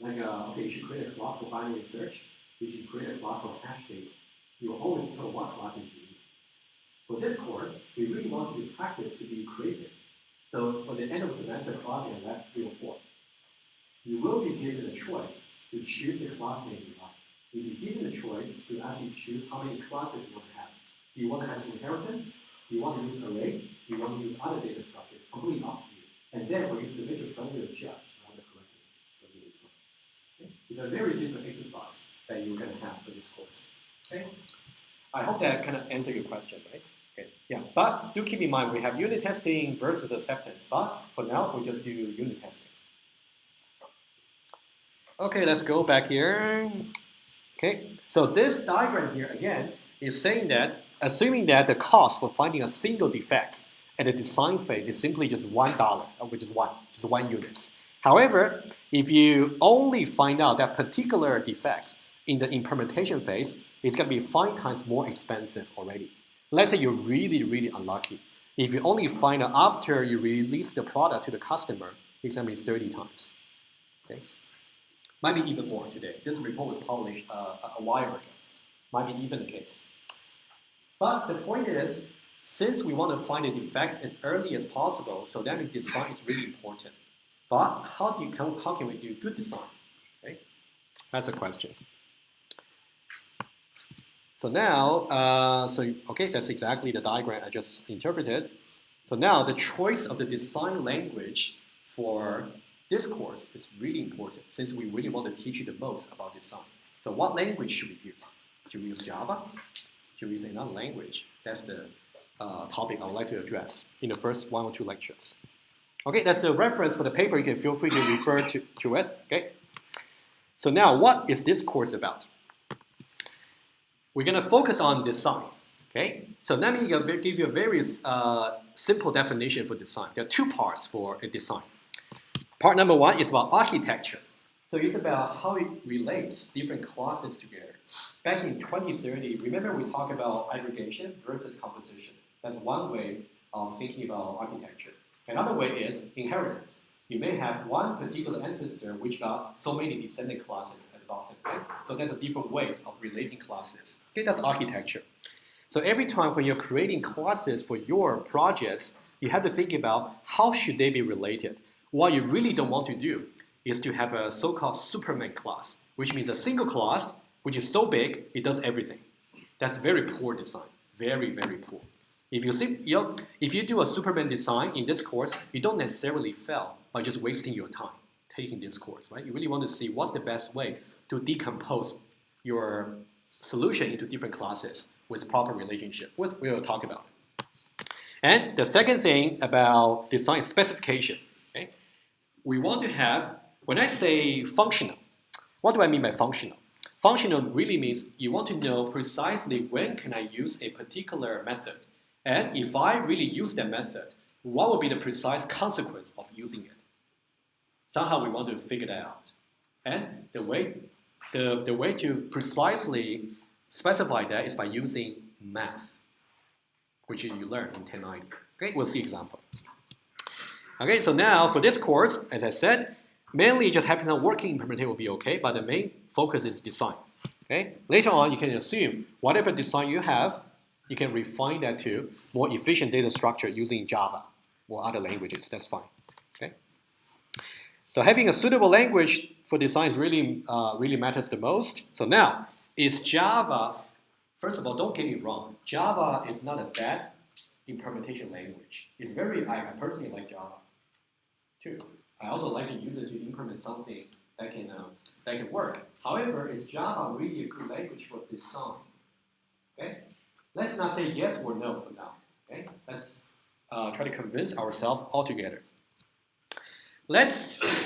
[SPEAKER 1] right? Like, okay, you should create a class for binary search. You should create a class for hash table. You are always told what classes you need. For this course, we really want you to practice to be creative. So for the end of semester project, lab 3 or 4, you will be given a choice to choose the class name you like. You'll be given the choice to actually choose how many classes you want to have. Do you want to have inheritance? Do you want to use array? Do you want to use other data structures? completely up to you. And then when you submit your plan, you'll judge how the correctness of the design. Okay? It's a very different exercise that you're going to have for this course. Okay? I hope that kind of answered your question, right? Okay. Yeah, but do keep in mind we have unit testing versus acceptance. But for now, we just do unit testing. Okay, let's go back here. Okay, so this diagram here again is saying that assuming that the cost for finding a single defect at the design phase is simply just $1, which is just one unit. However, if you only find out that particular defects in the implementation phase, it's going to be 5 times more expensive already. Let's say you're really, really unlucky. If you only find out after you release the product to the customer, it's going to be 30 times. Okay? Might be even more today. This report was published a while ago. Might be even the case. But the point is, since we want to find the defects as early as possible, so then the design is really important. But how can we do good design? Okay? That's a question. So now, okay, that's exactly the diagram I just interpreted. So now the choice of the design language for this course is really important since we really want to teach you the most about design. So what language should we use? Should we use Java? Should we use another language? That's the topic I would like to address in the first 1 or 2 lectures. Okay, that's the reference for the paper. You can feel free to refer to it. Okay. So now, what is this course about? We're going to focus on design. Okay. So let me give you a very simple definition for design. There are 2 parts for a design. Part number 1 is about architecture. So it's about how it relates different classes together. Back in 2030, remember we talked about aggregation versus composition. That's one way of thinking about architecture. Another way is inheritance. You may have one particular ancestor which got so many descendant classes at the bottom. Right? So there's a different ways of relating classes. Okay, that's architecture. So every time when you're creating classes for your projects, you have to think about how should they be related. What you really don't want to do is to have a so-called Superman class, which means a single class which is so big it does everything. That's very poor design, very, very poor. If you do a Superman design in this course, you don't necessarily fail by just wasting your time taking this course, right? You really want to see what's the best way to decompose your solution into different classes with proper relationship. We'll talk about it. And the second thing about design specification. Okay? We want to have, when I say functional, what do I mean by functional? Functional really means you want to know precisely when can I use a particular method. And if I really use that method, what will be the precise consequence of using it? Somehow we want to figure that out. And the way to precisely specify that is by using math, which you learn in 1090. Okay, we'll see example. Okay, so now for this course, as I said, mainly just having a working implementation will be okay, but the main focus is design. Okay, later on you can assume whatever design you have, you can refine that to more efficient data structure using Java or other languages. That's fine. Okay. So having a suitable language for design is really matters the most. So now, is Java? First of all, don't get me wrong. Java is not a bad implementation language. It's I personally like Java too. I also like to use it to implement something that can work. However, is Java really a good language for design? Okay. Let's not say yes or no for now. Okay? Let's try to convince ourselves altogether.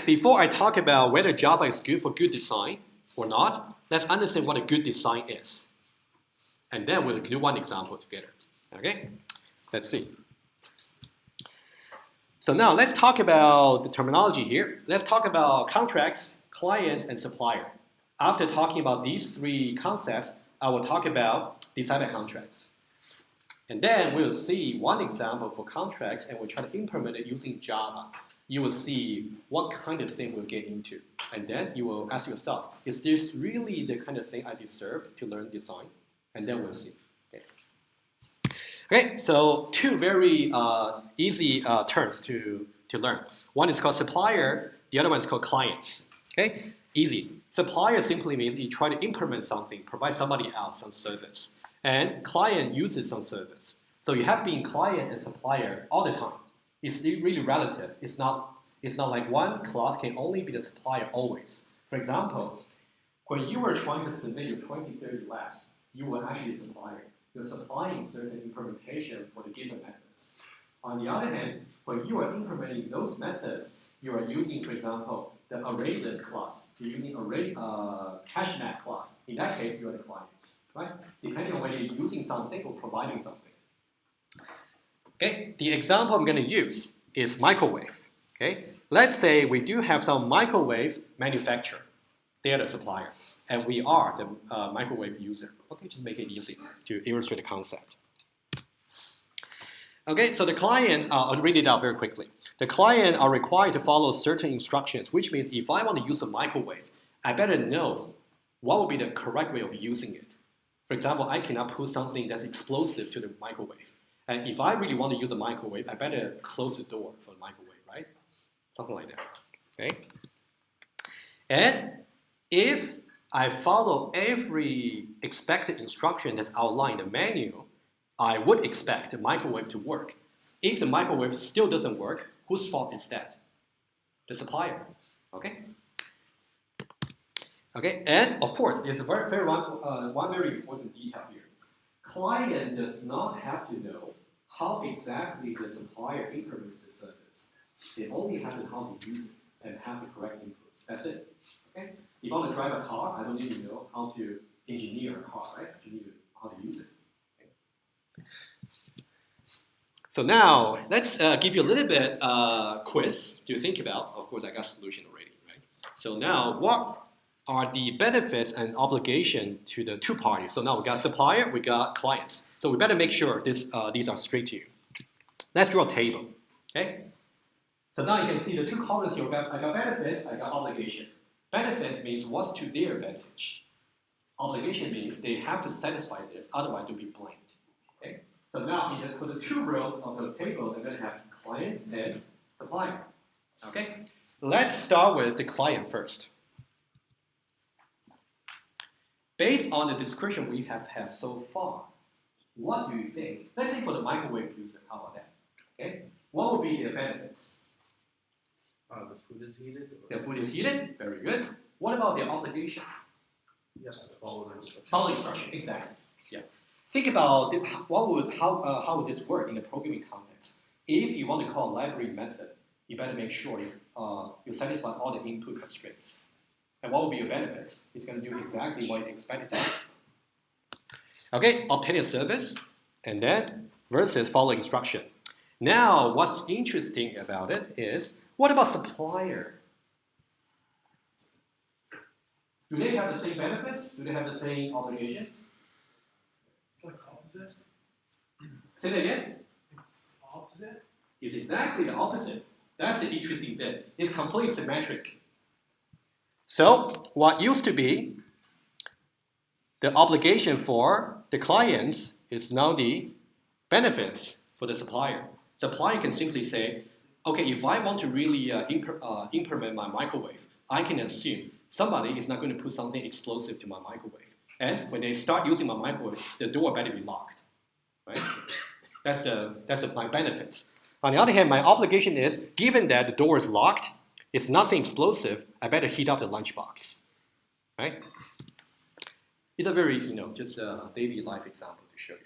[SPEAKER 1] Before I talk about whether Java is good for good design or not, let's understand what a good design is. And then we'll do one example together. Okay? Let's see. So now let's talk about the terminology here. Let's talk about contracts, clients, and supplier. After talking about these 3 concepts, I will talk about designer contracts. And then we'll see one example for contracts and we'll try to implement it using Java. You will see what kind of thing we'll get into. And then you will ask yourself, is this really the kind of thing I deserve to learn design? And then we'll see. Okay, so 2 very easy terms to learn. One is called supplier, the other one is called clients. Okay, easy. Supplier simply means you try to implement something, provide somebody else some service. And client uses some service. So you have been client and supplier all the time. It's really relative. It's not like one class can only be the supplier always. For example, when you were trying to submit your 2030 labs, you were actually a supplier. You're supplying certain implementation for the given methods. On the other hand, when you are implementing those methods, you are using, for example, the array list class. You're using array cache map class. In that case, you are the clients, right? Depending on whether you're using something or providing something. Okay, the example I'm going to use is microwave. Okay, let's say we do have some microwave manufacturer. They are the supplier, and we are the microwave user. Okay, just make it easy to illustrate the concept. Okay, so the client, I'll read it out very quickly. The client are required to follow certain instructions, which means if I want to use a microwave, I better know what would be the correct way of using it. For example, I cannot put something that's explosive to the microwave. And if I really want to use a microwave, I better close the door for the microwave, right? Something like that, okay? And if I follow every expected instruction that's outlined in the manual, I would expect the microwave to work. If the microwave still doesn't work, whose fault is that? The supplier, okay? Okay, and of course, there's one very important detail here. Client does not have to know how exactly the supplier implements the service. They only have to know how to use it and have the correct inputs. That's it. Okay? If I want to drive a car, I don't need to know how to engineer a car, right? I just need to know how to use it. Okay? So now, let's give you a little bit quiz to think about. Of course, I got a solution already, right? So now, what are the benefits and obligation to the two parties? So now we got supplier, we got clients. So we better make sure these are straight to you. Let's draw a table, okay? So now you can see the two columns here. I got benefits, I got obligation. Benefits means what's to their advantage. Obligation means they have to satisfy this, otherwise they'll be blamed. Okay? So now for the two rows of the table, I'm going to have clients and supplier. Okay? Let's start with the client first. Based on the description we have had so far, what do you think? Let's say for the microwave user, how about that? Okay? What would be their benefits?
[SPEAKER 2] The food is heated.
[SPEAKER 1] Their food is heated, very good. What about their obligation?
[SPEAKER 2] Yes, follow the instructions.
[SPEAKER 1] Follow instruction, exactly. Yeah. Think about how would this work in the programming context? If you want to call a library method, you better make sure you satisfy all the input constraints. And what will be your benefits? It's going to do exactly what you expected to do. Okay, obtain a service, and then versus follow instruction. Now, what's interesting about it is, what about supplier? Do they have the same benefits? Do they have the same obligations?
[SPEAKER 4] It's like opposite.
[SPEAKER 1] Say that again?
[SPEAKER 4] It's opposite.
[SPEAKER 1] It's exactly the opposite. That's the interesting bit. It's completely symmetric. So what used to be the obligation for the clients is now the benefits for the supplier. Supplier can simply say, okay, if I want to really implement my microwave, I can assume somebody is not going to put something explosive to my microwave. And when they start using my microwave, the door better be locked. Right? That's my benefits. On the other hand, my obligation is, given that the door is locked, it's nothing explosive, I better heat up the lunchbox, right? It's a very, just a daily life example to show you.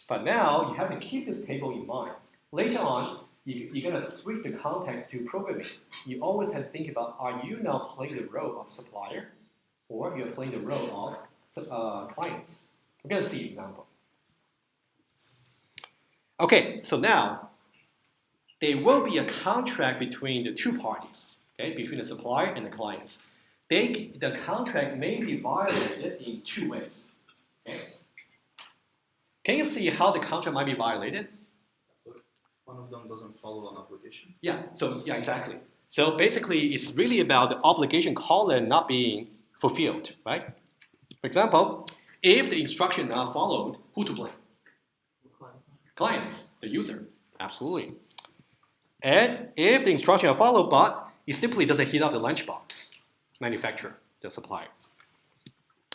[SPEAKER 1] But now, you have to keep this table in mind. Later on, you're going to switch the context to programming. You always have to think about, are you now playing the role of supplier, or you're playing the role of clients? We're going to see an example. Okay, so now, there will be a contract between the two parties, okay, between the supplier and the clients. The contract may be violated in two ways. Okay? Can you see how the contract might be violated?
[SPEAKER 2] One of them doesn't follow an obligation.
[SPEAKER 1] Yeah, exactly. So basically, it's really about the obligation column not being fulfilled, right? For example, if the instruction not followed, who to blame? Clients, the user, absolutely. And if the instruction are followed, but it simply doesn't heat up the lunchbox, manufacturer, the supplier.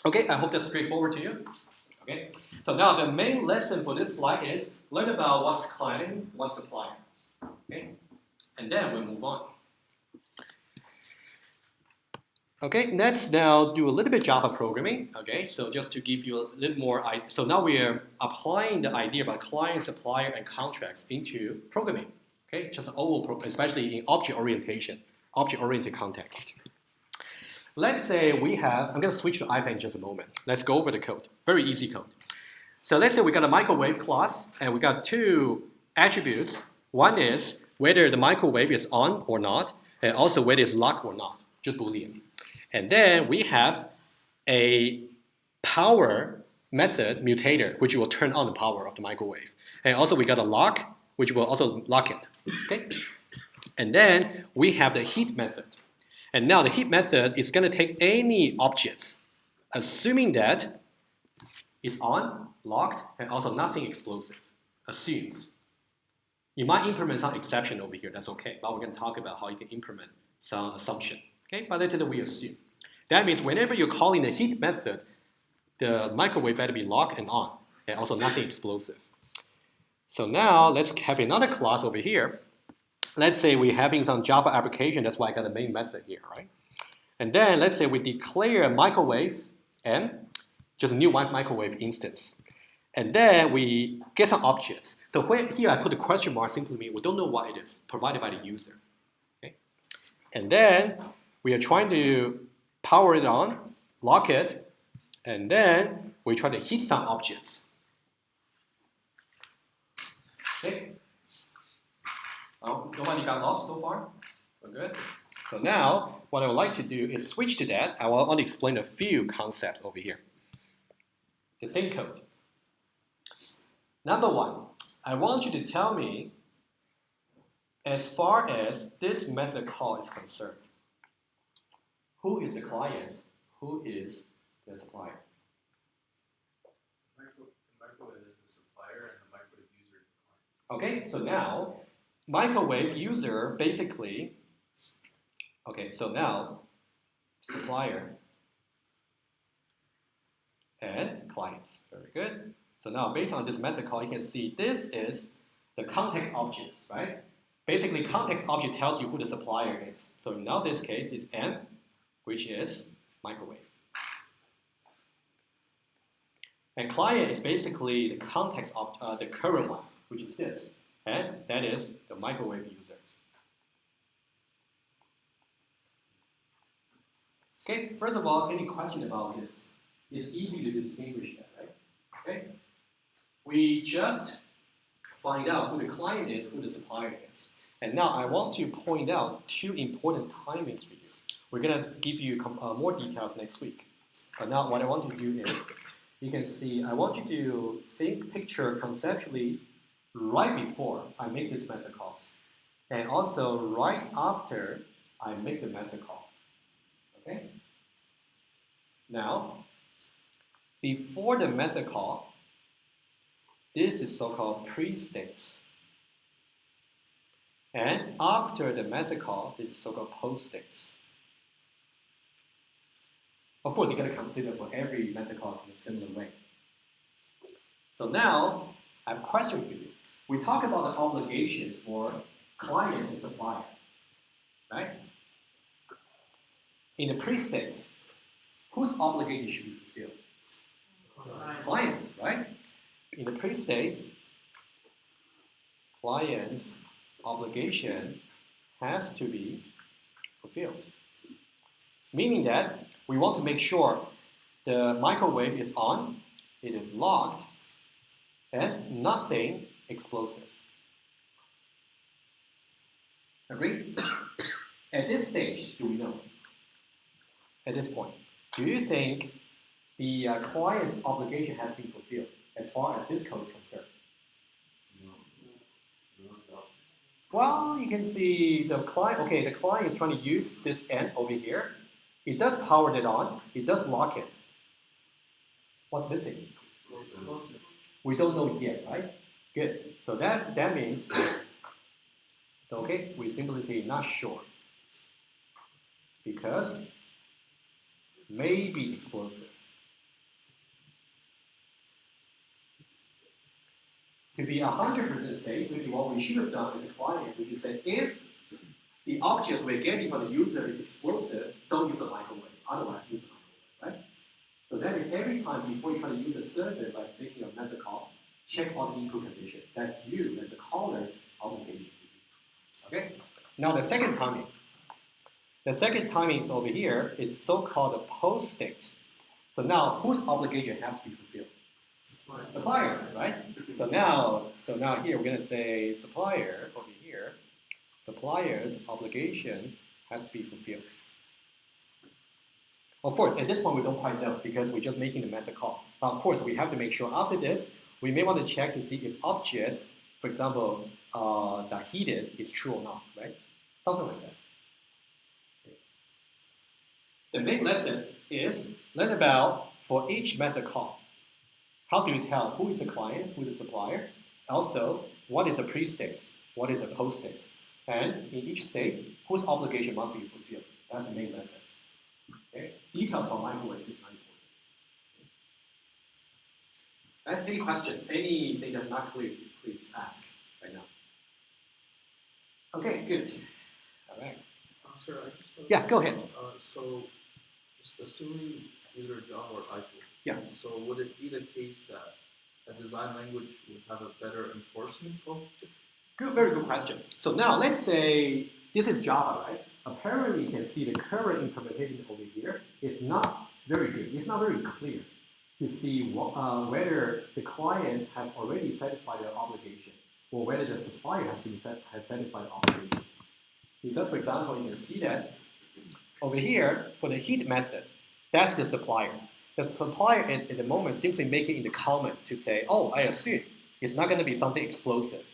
[SPEAKER 1] Okay, I hope that's straightforward to you. Okay, so now the main lesson for this slide is learn about what's client, what's supplier. Okay, and then we'll move on. Okay, let's now do a little bit Java programming. Okay, so just to give you a little more, so now we are applying the idea about client, supplier, and contracts into programming. Okay, just overall, especially in object-oriented context. Let's say we have, I'm going to switch to iPad in just a moment. Let's go over the code, very easy code. So let's say we got a microwave class, and we got two attributes. One is whether the microwave is on or not, and also whether it's locked or not, just Boolean. And then we have a power method mutator, which will turn on the power of the microwave. And also we got a lock, which will also lock it. Okay? And then we have the heat method. And now the heat method is going to take any objects, assuming that it's on, locked, and also nothing explosive. Assumes. You might implement some exception over here, that's okay. But we're going to talk about how you can implement some assumption. Okay, but that is what we assume. That means whenever you're calling the heat method, the microwave better be locked and on, and also nothing explosive. So now let's have another class over here. Let's say we're having some Java application, that's why I got a main method here, right? And then let's say we declare microwave and just a new microwave instance. And then we get some objects. So here I put a question mark, simply means we don't know what it is, provided by the user. Okay? And then we are trying to power it on, lock it, and then we try to heat some objects. Okay? Oh, nobody got lost so far? We're good? So now, what I would like to do is switch to that. I want to explain a few concepts over here. The same code. Number one, I want you to tell me, as far as this method call is concerned, who is the client? Who is the supplier?
[SPEAKER 2] The microwave is the supplier and the microwave user is the client.
[SPEAKER 1] Okay, so now microwave user basically, okay, so now supplier and clients, very good. So now based on this method call, you can see this is the context objects, right? Basically context object tells you who the supplier is. So now this case is M, which is microwave. And client is basically the context of the current one, which is this, and that is the microwave users. Okay, first of all, any question about this? It's easy to distinguish that, right? Okay, we just find out who the client is, who the supplier is. And now I want to point out two important timings for you. We're going to give you more details next week. But now what I want to do is, you can see, I want you to picture conceptually right before I make this method call, and also right after I make the method call. Okay? Now, before the method call, this is so-called pre-states. And after the method call, this is so-called post-states. Of course, you're going to consider for every method call in a similar way. So now, I have a question for you. We talk about the obligations for clients and supplier, right? In the pre-states, whose obligation should be fulfilled? Client, right? In the pre-states, client's obligation has to be fulfilled. Meaning that we want to make sure the microwave is on, it is locked, and nothing explosive. Agree? At this stage, do we know? At this point, do you think the client's obligation has been fulfilled as far as this code is concerned? Well, you can see the client, okay, the client is trying to use this end over here. It does power it on, it does lock it. What's missing? We don't know yet, right? Good. So that means, so okay, we simply say not sure. Because may be explosive. To be 100% safe, maybe what we should have done as a client, we should say if the object we're getting from the user is explosive, don't use a microwave. Otherwise, use a microwave, right? So that is every time before you try to use a service, like making a method call, check all the input condition. That's you, that's the caller's obligation. Okay? Now the second timing. The second timing is over here. It's so-called a post state. So now whose obligation has to be fulfilled? Supplier, right? So now here we're going to say supplier over here. Supplier's obligation has to be fulfilled. Of course, at this point we don't quite know because we're just making the method call. But of course, we have to make sure after this, we may want to check to see if object, for example, that heated is true or not, right? Something like that. The main lesson is learn about for each method call. How do you tell who is the client, who is the supplier? Also, what is a pre-state? What is a post-state? And in each state, whose obligation must be fulfilled? That's the main lesson. Okay? Details for microwave is not important. Ask any questions, anything that's not clear, please ask right now. Okay, good. All right.
[SPEAKER 6] Sir, I just
[SPEAKER 1] Yeah, go ahead.
[SPEAKER 6] So, just assuming either Java or Python.
[SPEAKER 1] Yeah.
[SPEAKER 6] So would it be the case that a design language would have a better enforcement of it?
[SPEAKER 1] Good, very good question. So now let's say this is Java, right? Apparently you can see the current implementation over here is not very good. It's not very clear to see whether the client has already satisfied their obligation or whether the supplier has satisfied the obligation. Because, for example, you can see that over here, for the heat method, that's the supplier. The supplier at the moment simply making in the comments to say, oh, I assume it's not going to be something explosive.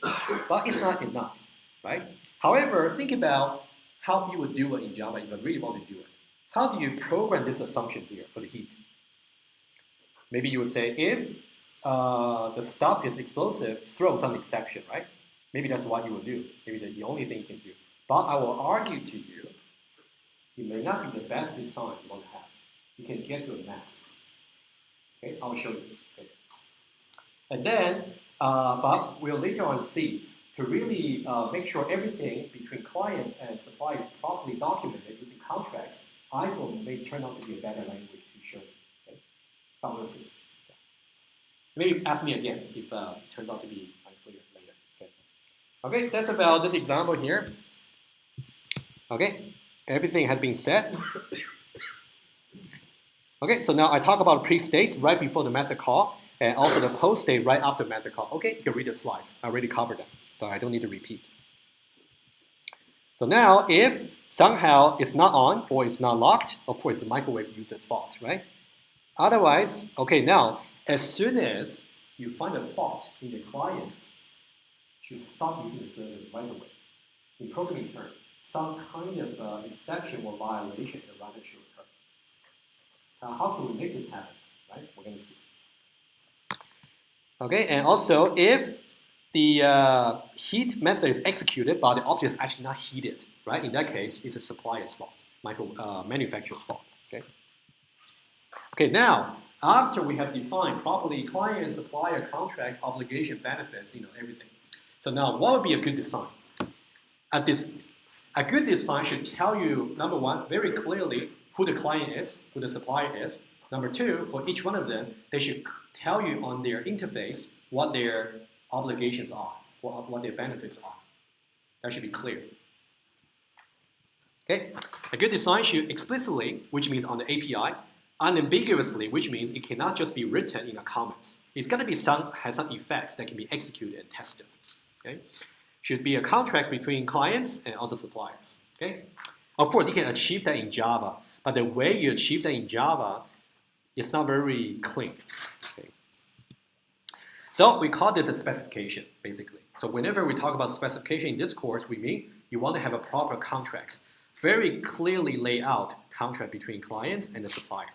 [SPEAKER 1] But it's not enough, right? However, think about how you would do it in Java if you really want to do it. How do you program this assumption here for the heat? Maybe you would say, if the stuff is explosive, throw some exception, right? Maybe that's what you would do. Maybe that's the only thing you can do. But I will argue to you, it may not be the best design you want to have. You can get to a mess. Okay, I'll show you. Okay. And then, but we'll later on see, to really make sure everything between clients and suppliers is properly documented using contracts, iPhone may turn out to be a better language to show you. Okay? But we'll see. So, maybe ask me again if it turns out to be unclear later. Okay. Okay, that's about this example here. Okay, everything has been said. Okay, so now I talk about pre-states right before the method call, and also the post-state right after method call. Okay, you can read the slides. I already covered them, so I don't need to repeat. So now, if somehow it's not on or it's not locked, of course, the microwave user's fault, right? Otherwise, okay, now, as soon as you find a fault in the clients, you should stop using the service right away. In programming terms, some kind of exception or violation in the runtime should occur. How can we make this happen, right? We're going to see. Okay, and also if the heat method is executed, but the object is actually not heated, right? In that case, it's a supplier's fault, manufacturer's fault. Okay. Okay. Now, after we have defined properly client and supplier contracts, obligation, benefits, everything. So now, what would be a good design? A good design should tell you, number one, very clearly who the client is, who the supplier is. Number two, for each one of them, they should tell you on their interface what their obligations are, what their benefits are. That should be clear. Okay, a good design should explicitly, which means on the API, unambiguously, which means it cannot just be written in a comments. It's got to be has some effects that can be executed and tested. Okay, should be a contract between clients and also suppliers. Okay, of course you can achieve that in Java, but the way you achieve that in Java is not very clean. Okay. So we call this a specification, basically. So whenever we talk about specification in this course, we mean you want to have a proper contracts, very clearly lay out contract between clients and the supplier.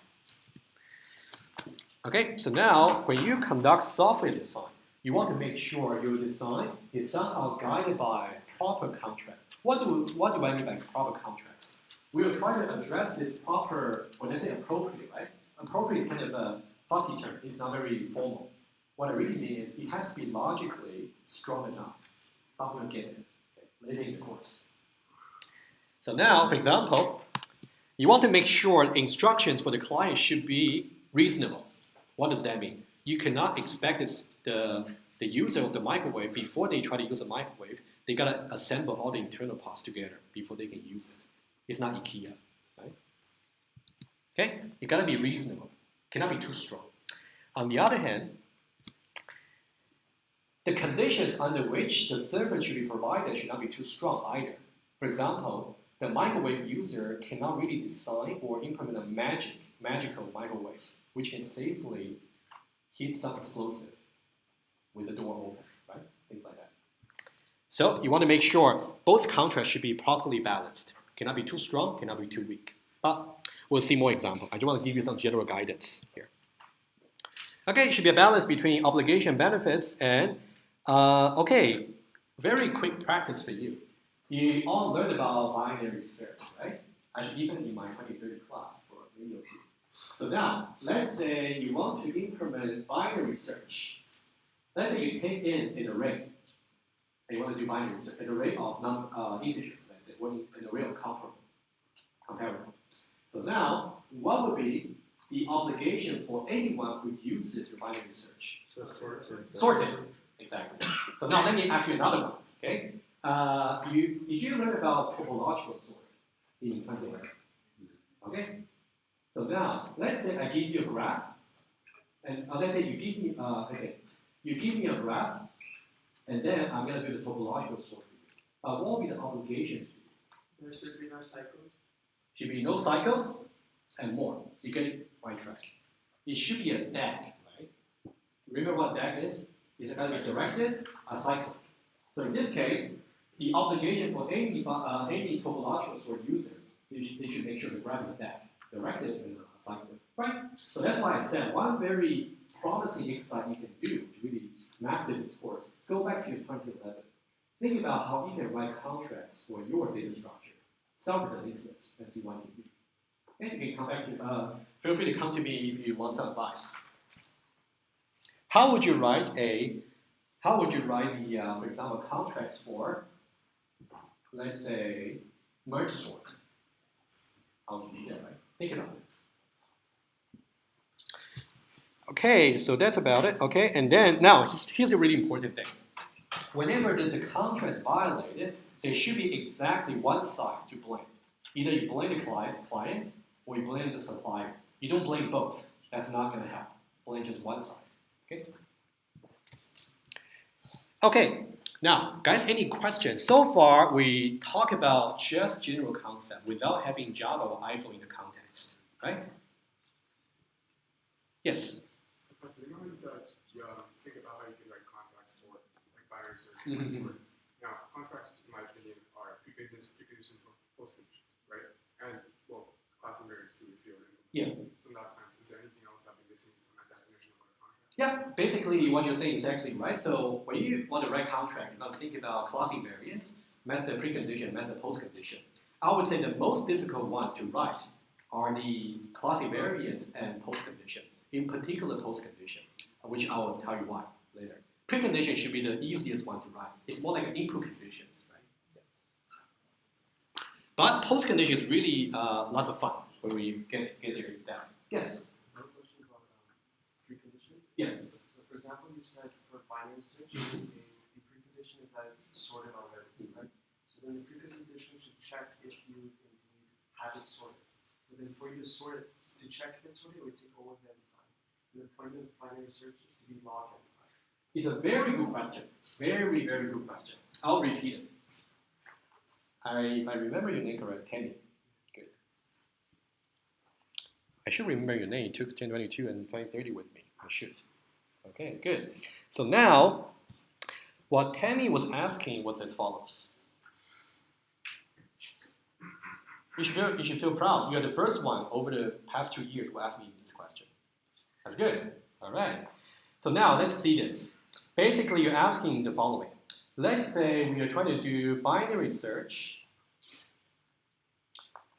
[SPEAKER 1] Okay, so now when you conduct software design, you want to make sure your design is somehow guided by proper contract. What do I mean by proper contracts? We will try to address this proper, when I say appropriate, right? Appropriate is kind of a fussy term. It's not very formal. What I really mean is it has to be logically strong enough. But we'll get it later in the course. So now, for example, you want to make sure instructions for the client should be reasonable. What does that mean? You cannot expect the user of the microwave, before they try to use a microwave, they gotta assemble all the internal parts together before they can use it. It's not IKEA, right? Okay, it gotta be reasonable. Cannot be too strong. On the other hand, the conditions under which the service should be provided should not be too strong either. For example, the microwave user cannot really design or implement a magical microwave, which can safely heat some explosive with the door open, right? Things like that. So you want to make sure both contracts should be properly balanced. Cannot be too strong, cannot be too weak. But we'll see more examples. I just want to give you some general guidance here. Okay, it should be a balance between obligation benefits and, okay, very quick practice for you. You all learned about binary search, right? Actually, even in my 2030 class for many of you. So now, let's say you want to implement binary search. Let's say you take in an array, and you want to do binary search, an array of integers, let's say, or an array of comparable. So now, what would be the obligation for anyone who uses your binary search?
[SPEAKER 6] So sorted.
[SPEAKER 1] Sorted, exactly. So now let me ask you another one, okay? Did you learn about topological sort in 2011? Okay? So now, let's say I give you a graph, and let's say you give me, you give me a graph, and then I'm going to do the topological sort for you. What will be the obligations for you?
[SPEAKER 5] There should be no cycles.
[SPEAKER 1] Should be no cycles and more. You get it right track. It should be a DAG, right? Remember what DAG is? It's going to be directed, acyclic. So in this case, the obligation for any topological sort user, they should make sure the graph is DAG, directed and acyclic, right? So that's why I said one very promising exercise you can do to really master this course. Go back to 2011. Think about how you can write contracts for your data structure. Start with the linked and see what you do. And you can come back to, feel free to come to me if you want some advice. How would you write the, for example, contracts for, let's say, merge sort? How would you do that, right? Think about it. Okay, so that's about it. Okay, and then now here's a really important thing. Whenever the contract is violated, there should be exactly one side to blame. Either you blame the client or you blame the supplier. You don't blame both. That's not going to help. Blame just one side. Okay. Okay. Now, guys, any questions? So far, we talk about just general concept without having Java or iPhone in the context, right? Yes.
[SPEAKER 5] Professor, you know you said you think about how you can write contracts for like binary search. Now, contracts, in my opinion, are preconditions for postconditions, right? And well, class invariants too, if you're in.
[SPEAKER 1] Yeah.
[SPEAKER 5] So in that sense, is there anything else that I've been missing in my definition of what a contract?
[SPEAKER 1] Yeah, basically what you're saying is actually right. So when you want to write contract, you're going to think about class invariants, method precondition, method postcondition. I would say the most difficult ones to write are the class invariants and postcondition. In particular, postcondition, which I will tell you why later. Precondition should be the easiest one to write. It's more like input conditions, right? Yeah. But postcondition is really lots of fun when we get there in depth. Yes?
[SPEAKER 7] I have a question about preconditions.
[SPEAKER 1] Yes.
[SPEAKER 7] So for example, you said for binary search, the precondition is that it's sorted already, right? So then the precondition should check if you indeed have it sorted. But then for you to sort it, to check if it's sorted, it would take overhead time. And the point of binary search is to be log n time.
[SPEAKER 1] It's a very good question. Very, very good question. I'll repeat it. If I remember your name correct, Tammy. Good. I should remember your name. You took 1022 and 2030 with me. I should. Okay, good. So now, what Tammy was asking was as follows. You should feel proud. You're the first one over the past 2 years who asked me this question. That's good. All right. So now let's see this. Basically, you're asking the following. Let's say we are trying to do binary search,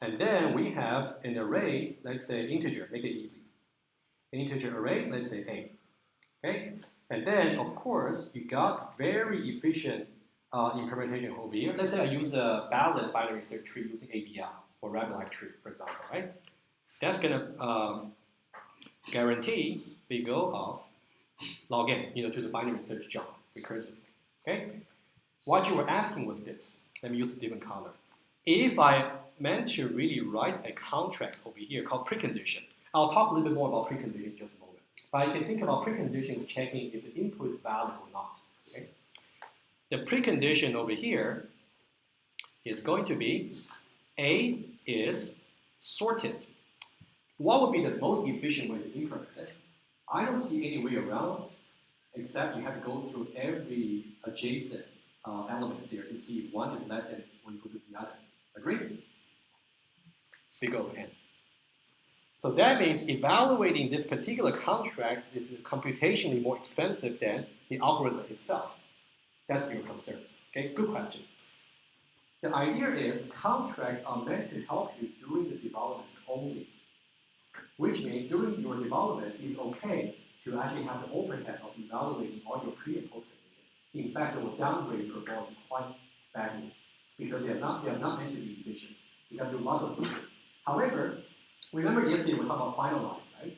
[SPEAKER 1] and then we have an array, let's say integer, make it easy. An integer array, let's say A. Okay, and then of course you got very efficient implementation over here. Let's say I use a balanced binary search tree using AVI or rabbit-like tree, for example, right? That's gonna guarantee the goal of log n, to the binary search jump recursively. Okay, what you were asking was this. Let me use a different color. If I meant to really write a contract over here called precondition, I'll talk a little bit more about precondition in just a moment. But you can think about preconditions checking if the input is valid or not. Okay? The precondition over here is going to be A is sorted. What would be the most efficient way to implement it? I don't see any way around except you have to go through every adjacent elements there to see if one is less than or equal to the other. Agree? Big O of n. So that means evaluating this particular contract is computationally more expensive than the algorithm itself. That's your concern. Okay, good question. The idea is contracts are meant to help you during the development only, which means during your development it's okay to actually have the overhead of evaluating all your pre and post conditions. In fact, it will downgrade performance quite badly because they are not meant to be efficient. You can do lots of boosting. However, remember yesterday we talked about finalize, right?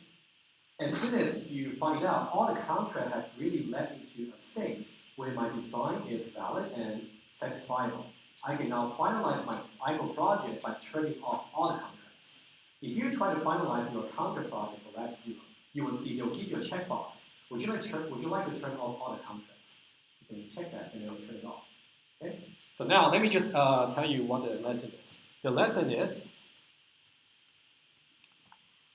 [SPEAKER 1] As soon as you find out all the contracts have really led into a state where my design is valid and satisfiable, I can now finalize my iPhone projects by turning off all the contracts. If you try to finalize your counter project for Lab 0, you will see they'll give you a checkbox. Would you like to turn off all the contracts? You can check that and it'll turn it off. Okay? So now let me just tell you what the lesson is. The lesson is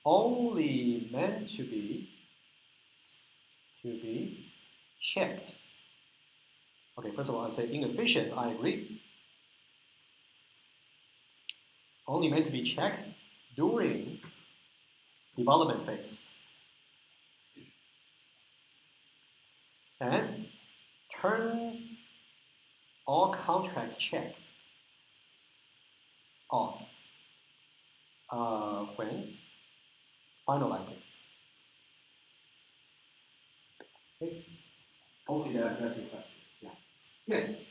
[SPEAKER 1] only meant to be checked. Okay, first of all, I'll say inefficient, I agree. Only meant to be checked during development phase. And turn all contracts check off when finalizing. Okay. Hopefully that addresses your question. Yeah. Yes.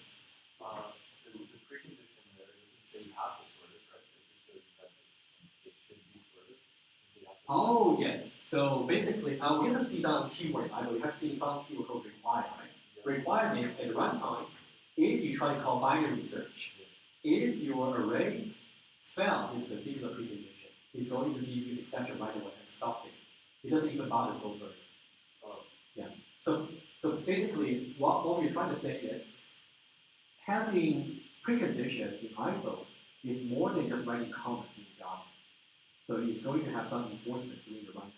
[SPEAKER 6] The precondition there doesn't say you have to sort it, right? It just says that it should be sorted. Does it have to
[SPEAKER 1] Oh, yes. So basically, we're going to see some keyword. I know we have seen some keyword called require, right? Yeah. Require means at runtime, if you try to call binary search, if your array failed this particular precondition, it's going to give you exception right away and stop it. It doesn't even bother to go further. Yeah. So basically, what we're trying to say is having precondition in iPhone is more than just writing comments in Java. So it's going to have some enforcement during the runtime.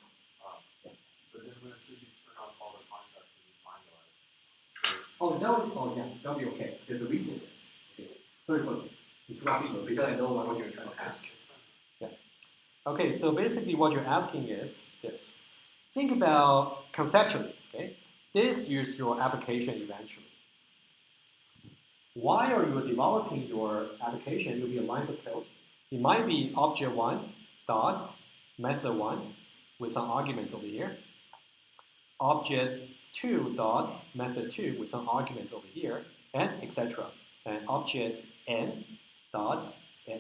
[SPEAKER 1] Yeah.
[SPEAKER 6] But then when it says you turn off all the contracts when you finalize,
[SPEAKER 1] that'll be okay. The reason is, okay, sorry for interrupting you because I know what you're trying to ask. Yeah. Okay, so basically what you're asking is this. Think about conceptually, okay? This is your application eventually. While you're developing your application, it will be a lines of code. It might be object 1 dot method 1 with some arguments over here. Object 2 dot method 2 with some arguments over here, and etc. And object n dot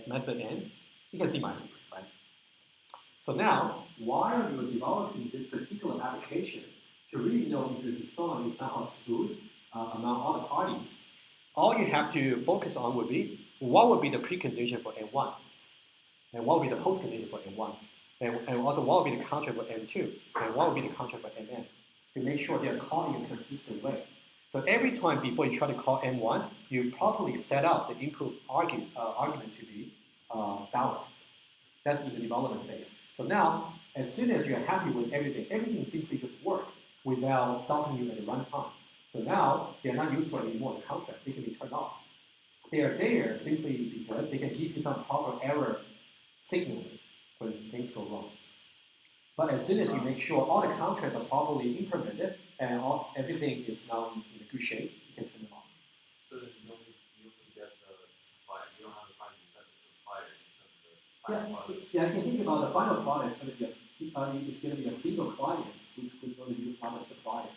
[SPEAKER 1] method n. You can see my loop, right? So now, while you're developing this particular application, to really know if your design is somehow smooth among all the parties, all you have to focus on would be what would be the precondition for N1, and what would be the postcondition for N1, and also what would be the contract for N2, and what would be the contract for Nn, to make sure they are called in a consistent way. So every time before you try to call N1, you properly set out the input argument to be valid. That's in the development phase. So now, as soon as you're happy with everything simply just works without stopping you at the runtime. So now, they're not useful anymore, the contract. They can be turned off. They are there simply because they can give you some proper error signaling when things go wrong. But as soon as you make sure all the contracts are properly implemented and everything is now in a good shape, you can turn them off.
[SPEAKER 6] so then you only get the supplier. You don't have to find the supplier. You have the final product.
[SPEAKER 1] Yeah, you can think about the final product is going to be a single client who's going to use other suppliers.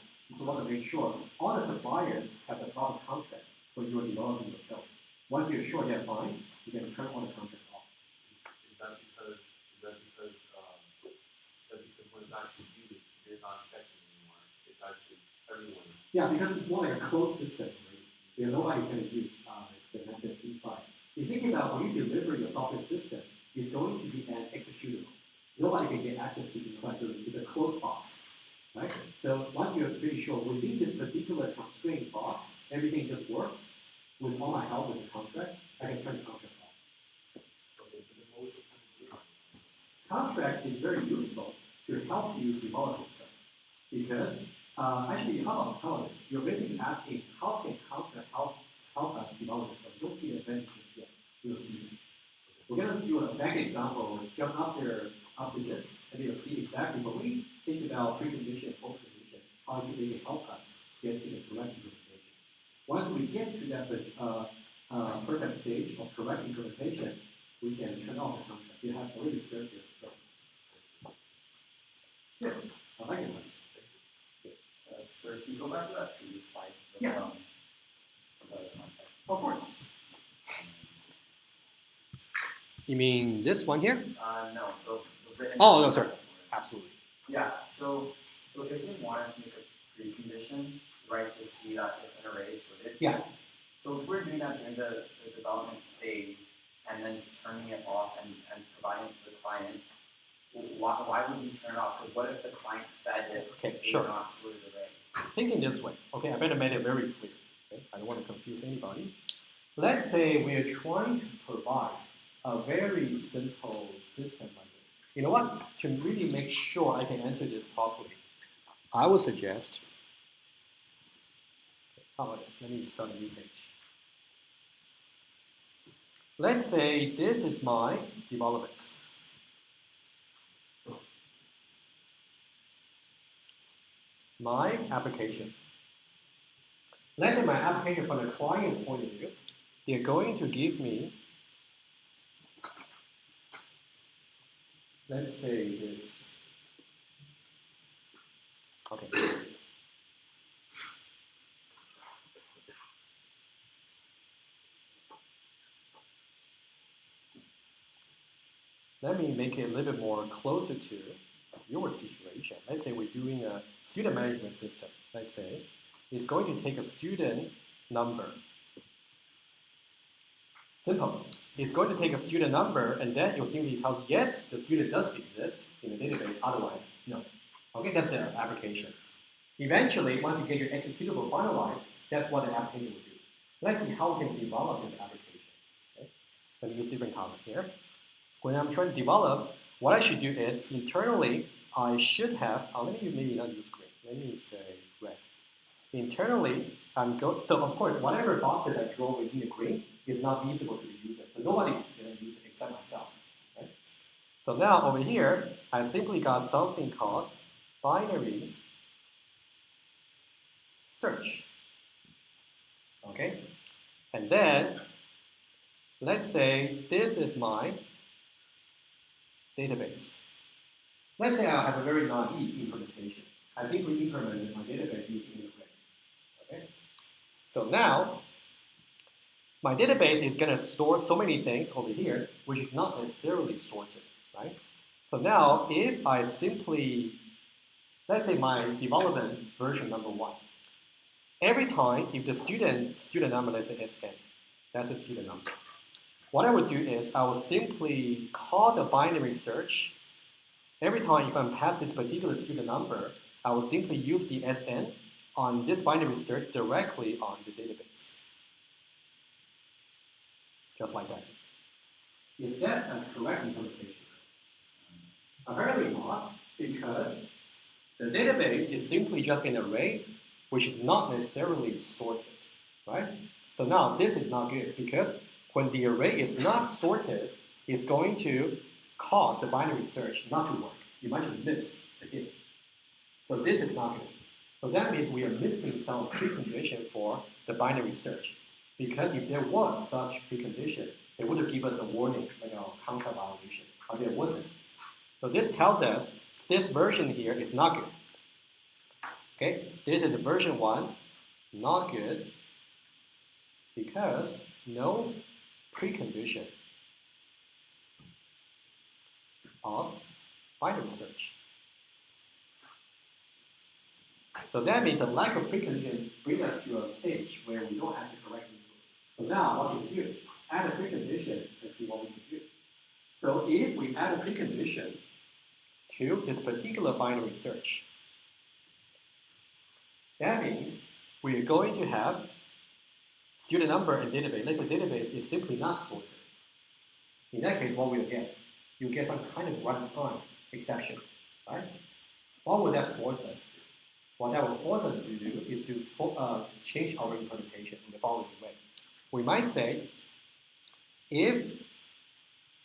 [SPEAKER 1] we want to make sure all the suppliers have the proper contracts when you're developing your code. Once you're sure they're fine, you can turn all the contracts off.
[SPEAKER 6] Is that because when it's actually used, you're not checking anymore? It's actually everyone.
[SPEAKER 1] Yeah, because it's more like a closed system. Right? Nobody's going to use the method inside. You think about when you deliver your software system, it's going to be an executable. Nobody can get access to the inside, so it's a closed box. Right? So once you're pretty sure within this particular constrained box, everything just works, with all my help with the contracts, I can turn the contract off. Contracts is very useful to help you develop yourself. Because, actually, how about this? You're basically asking, how can contract help us develop yourself? You don't see the advantages yet. You'll see them. We're going to do a back example just after this, and you'll see exactly when we think about precondition and post-condition, how they can help us get to the correct implementation. Once we get to that perfect stage of correct implementation, we can turn off the contract. You have already served your purpose. Good. I like it.
[SPEAKER 8] Sir, can you go back to that previous slide?
[SPEAKER 1] Yeah.
[SPEAKER 8] The context?
[SPEAKER 1] Of course. You mean this one here?
[SPEAKER 8] No, the written.
[SPEAKER 1] Oh, no, sorry. Absolutely.
[SPEAKER 8] Yeah, so if we wanted to make a precondition, right, to see that if an array is sorted.
[SPEAKER 1] Yeah.
[SPEAKER 8] So if we're doing that during the development phase and then turning it off and providing it to the client, why would we turn it off? Because what if the client fed it a not sorted array?
[SPEAKER 1] Thinking this way, okay, I better make it very clear. Okay? I don't want to confuse anybody. Let's say we are trying to provide a very simple system like this. You know what? To really make sure I can answer this properly, I would suggest, how about this? Let me start a new page. Let's say this is my developments. My application. Let's say my application from the client's point of view, they're going to give me, let's say this. Okay. Let me make it a little bit more closer to your situation. Let's say we're doing a student management system. Let's say it's going to take a student number. Simple. It's going to take a student number, and then you'll simply tell yes, the student does exist in the database, otherwise, no. Okay, that's the application. Eventually, once you get your executable finalized, that's what the application will do. Let's see how we can develop this application. Okay? Let me use different color here. When I'm trying to develop, what I should do is internally, I should have, let me maybe not use green, let me say red. Internally, so of course, whatever boxes I draw within the green is not visible to the user. So nobody's going to use it except myself. Right? So now over here, I simply got something called binary search. Okay? And then, let's say this is my database. Let's say I have a very naive implementation. I simply implemented my database using the grid. Okay? So now, my database is going to store so many things over here, which is not necessarily sorted, right? So now, if I simply, let's say my development version number 1, every time if the student number, let's say SN, that's the student number. What I would do is I will simply call the binary search. Every time if I'm past this particular student number, I will simply use the SN on this binary search directly on the database. Just like that. Is that a correct implementation? Apparently not, because the database is simply just an array which is not necessarily sorted, right? So now this is not good because when the array is not sorted, it's going to cause the binary search not to work. You might just miss the hit. So this is not good. So that means we are missing some precondition for the binary search. Because if there was such precondition, it would have given us a warning, counter violation, but there wasn't. So this tells us this version here is not good. Okay, this is version 1, not good, because no precondition of binary search. So that means the lack of precondition brings us to a stage where we don't have to correct it. So now what can we do? Add a precondition and see what we can do. So if we add a precondition to this particular binary search, that means we are going to have student number and database. Let's say database is simply not sorted. In that case, what will you get? You get some kind of runtime exception, right? What would that force us to do? What that will force us to do is to change our implementation in the following way. We might say, if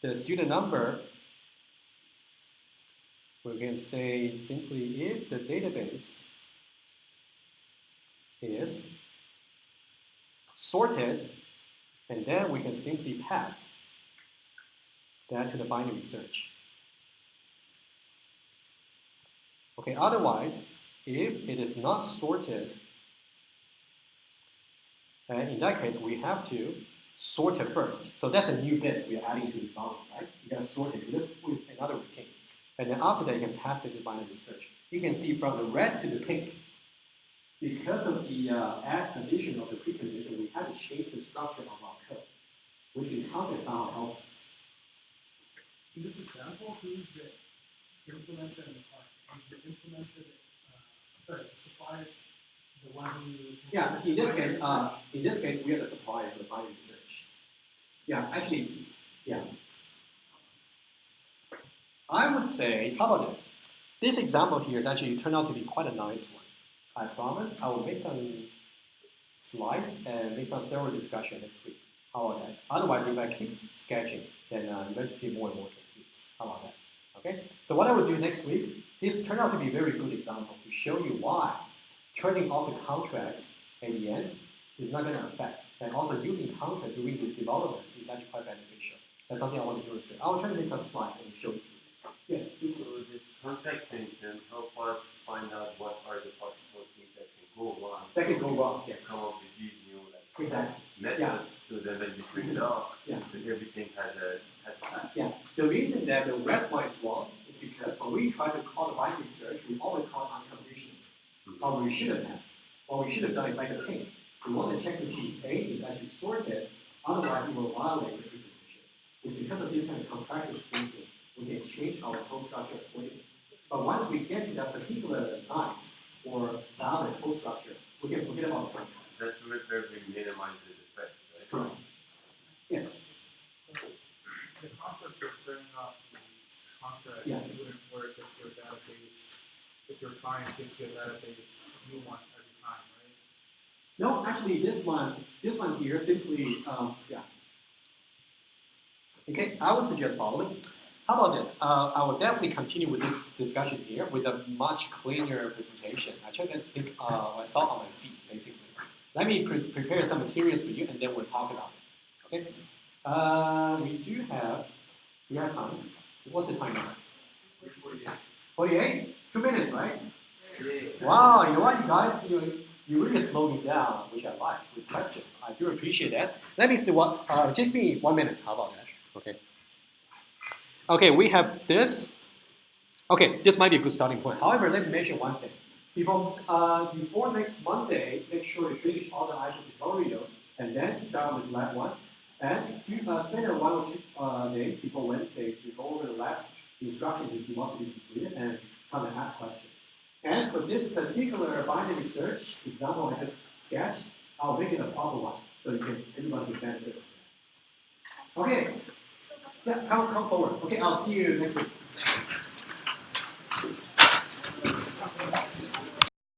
[SPEAKER 1] the student number, we can say simply if the database is sorted, and then we can simply pass that to the binary search. Okay, otherwise, if it is not sorted, and in that case, we have to sort it first. So that's a new bit we are adding to the boundary, right? You gotta sort it with another routine. And then after that, you can pass it to binary search. You can see from the red to the pink, because of the addition of the precondition, we had to change the structure of our code, which in context somehow helps us.
[SPEAKER 4] In this example, who's the implementer and the client? Is the implementer, the supplier, the one who?
[SPEAKER 1] Yeah, in this case, we are the supplier for the binary search. Yeah, actually, yeah. I would say, how about this? This example here is actually turned out to be quite a nice one. I promise I will make some slides and make some thorough discussion next week. How about that? Otherwise, if I keep sketching, then you guys get more and more confused. How about that? Okay? So what I will do next week, this turned out to be a very good example to show you why turning off the contracts at the end is not going to affect. And also using contract during the development is actually quite beneficial. That's something I want to illustrate. I will try to make some slides and show it to you. Yes.
[SPEAKER 6] So this contract thing can help us find out what are the possible things that can go wrong.
[SPEAKER 1] That can go wrong, yes.
[SPEAKER 6] Come up with these new
[SPEAKER 1] Exactly.
[SPEAKER 6] methods, so then when you bring it up,
[SPEAKER 1] Yeah.
[SPEAKER 6] then everything has a
[SPEAKER 1] Yeah. The reason that the red one is wrong is because when we try to call the binary search, we always call it unconditional. Or we shouldn't have. What we should have done is like the pink. We want to check to see A is actually sorted, otherwise it will violate the precondition. It's because of this kind of contractual speaking, we can change our code structure accordingly. But once we get to that particular nice or valid code structure, we can forget about the contract.
[SPEAKER 6] That's where we minimize the effects, right?
[SPEAKER 1] Correct. Yes.
[SPEAKER 2] The concept of turning off the contract wouldn't work if your database, if your client gives you a database new one every time, right?
[SPEAKER 1] No, actually, this one here simply, Okay, I would suggest following. How about this? I will definitely continue with this discussion here with a much cleaner presentation. I try to think, I thought on my feet, basically. Let me prepare some materials for you, and then we'll talk about it. Okay? We have time. What's the time now? 48? 2 minutes, right? Wow, you know what, you guys, you really slowed me down, which I like, with questions. I do appreciate that. Let me see what, take me 1 minute, how about that? Okay. Okay, we have this. Okay, this might be a good starting point. However, let me mention one thing. Before next Monday, make sure you finish all the ISO tutorials and then start with lab 1. And spend 1 or 2 days before Wednesday to go over the lab instructions if you want to be completed and come and ask questions. And for this particular binary search example I just sketched, I'll make it a proper one so everybody can benefit from that. Okay. Yeah, come forward. Okay, I'll see you next week.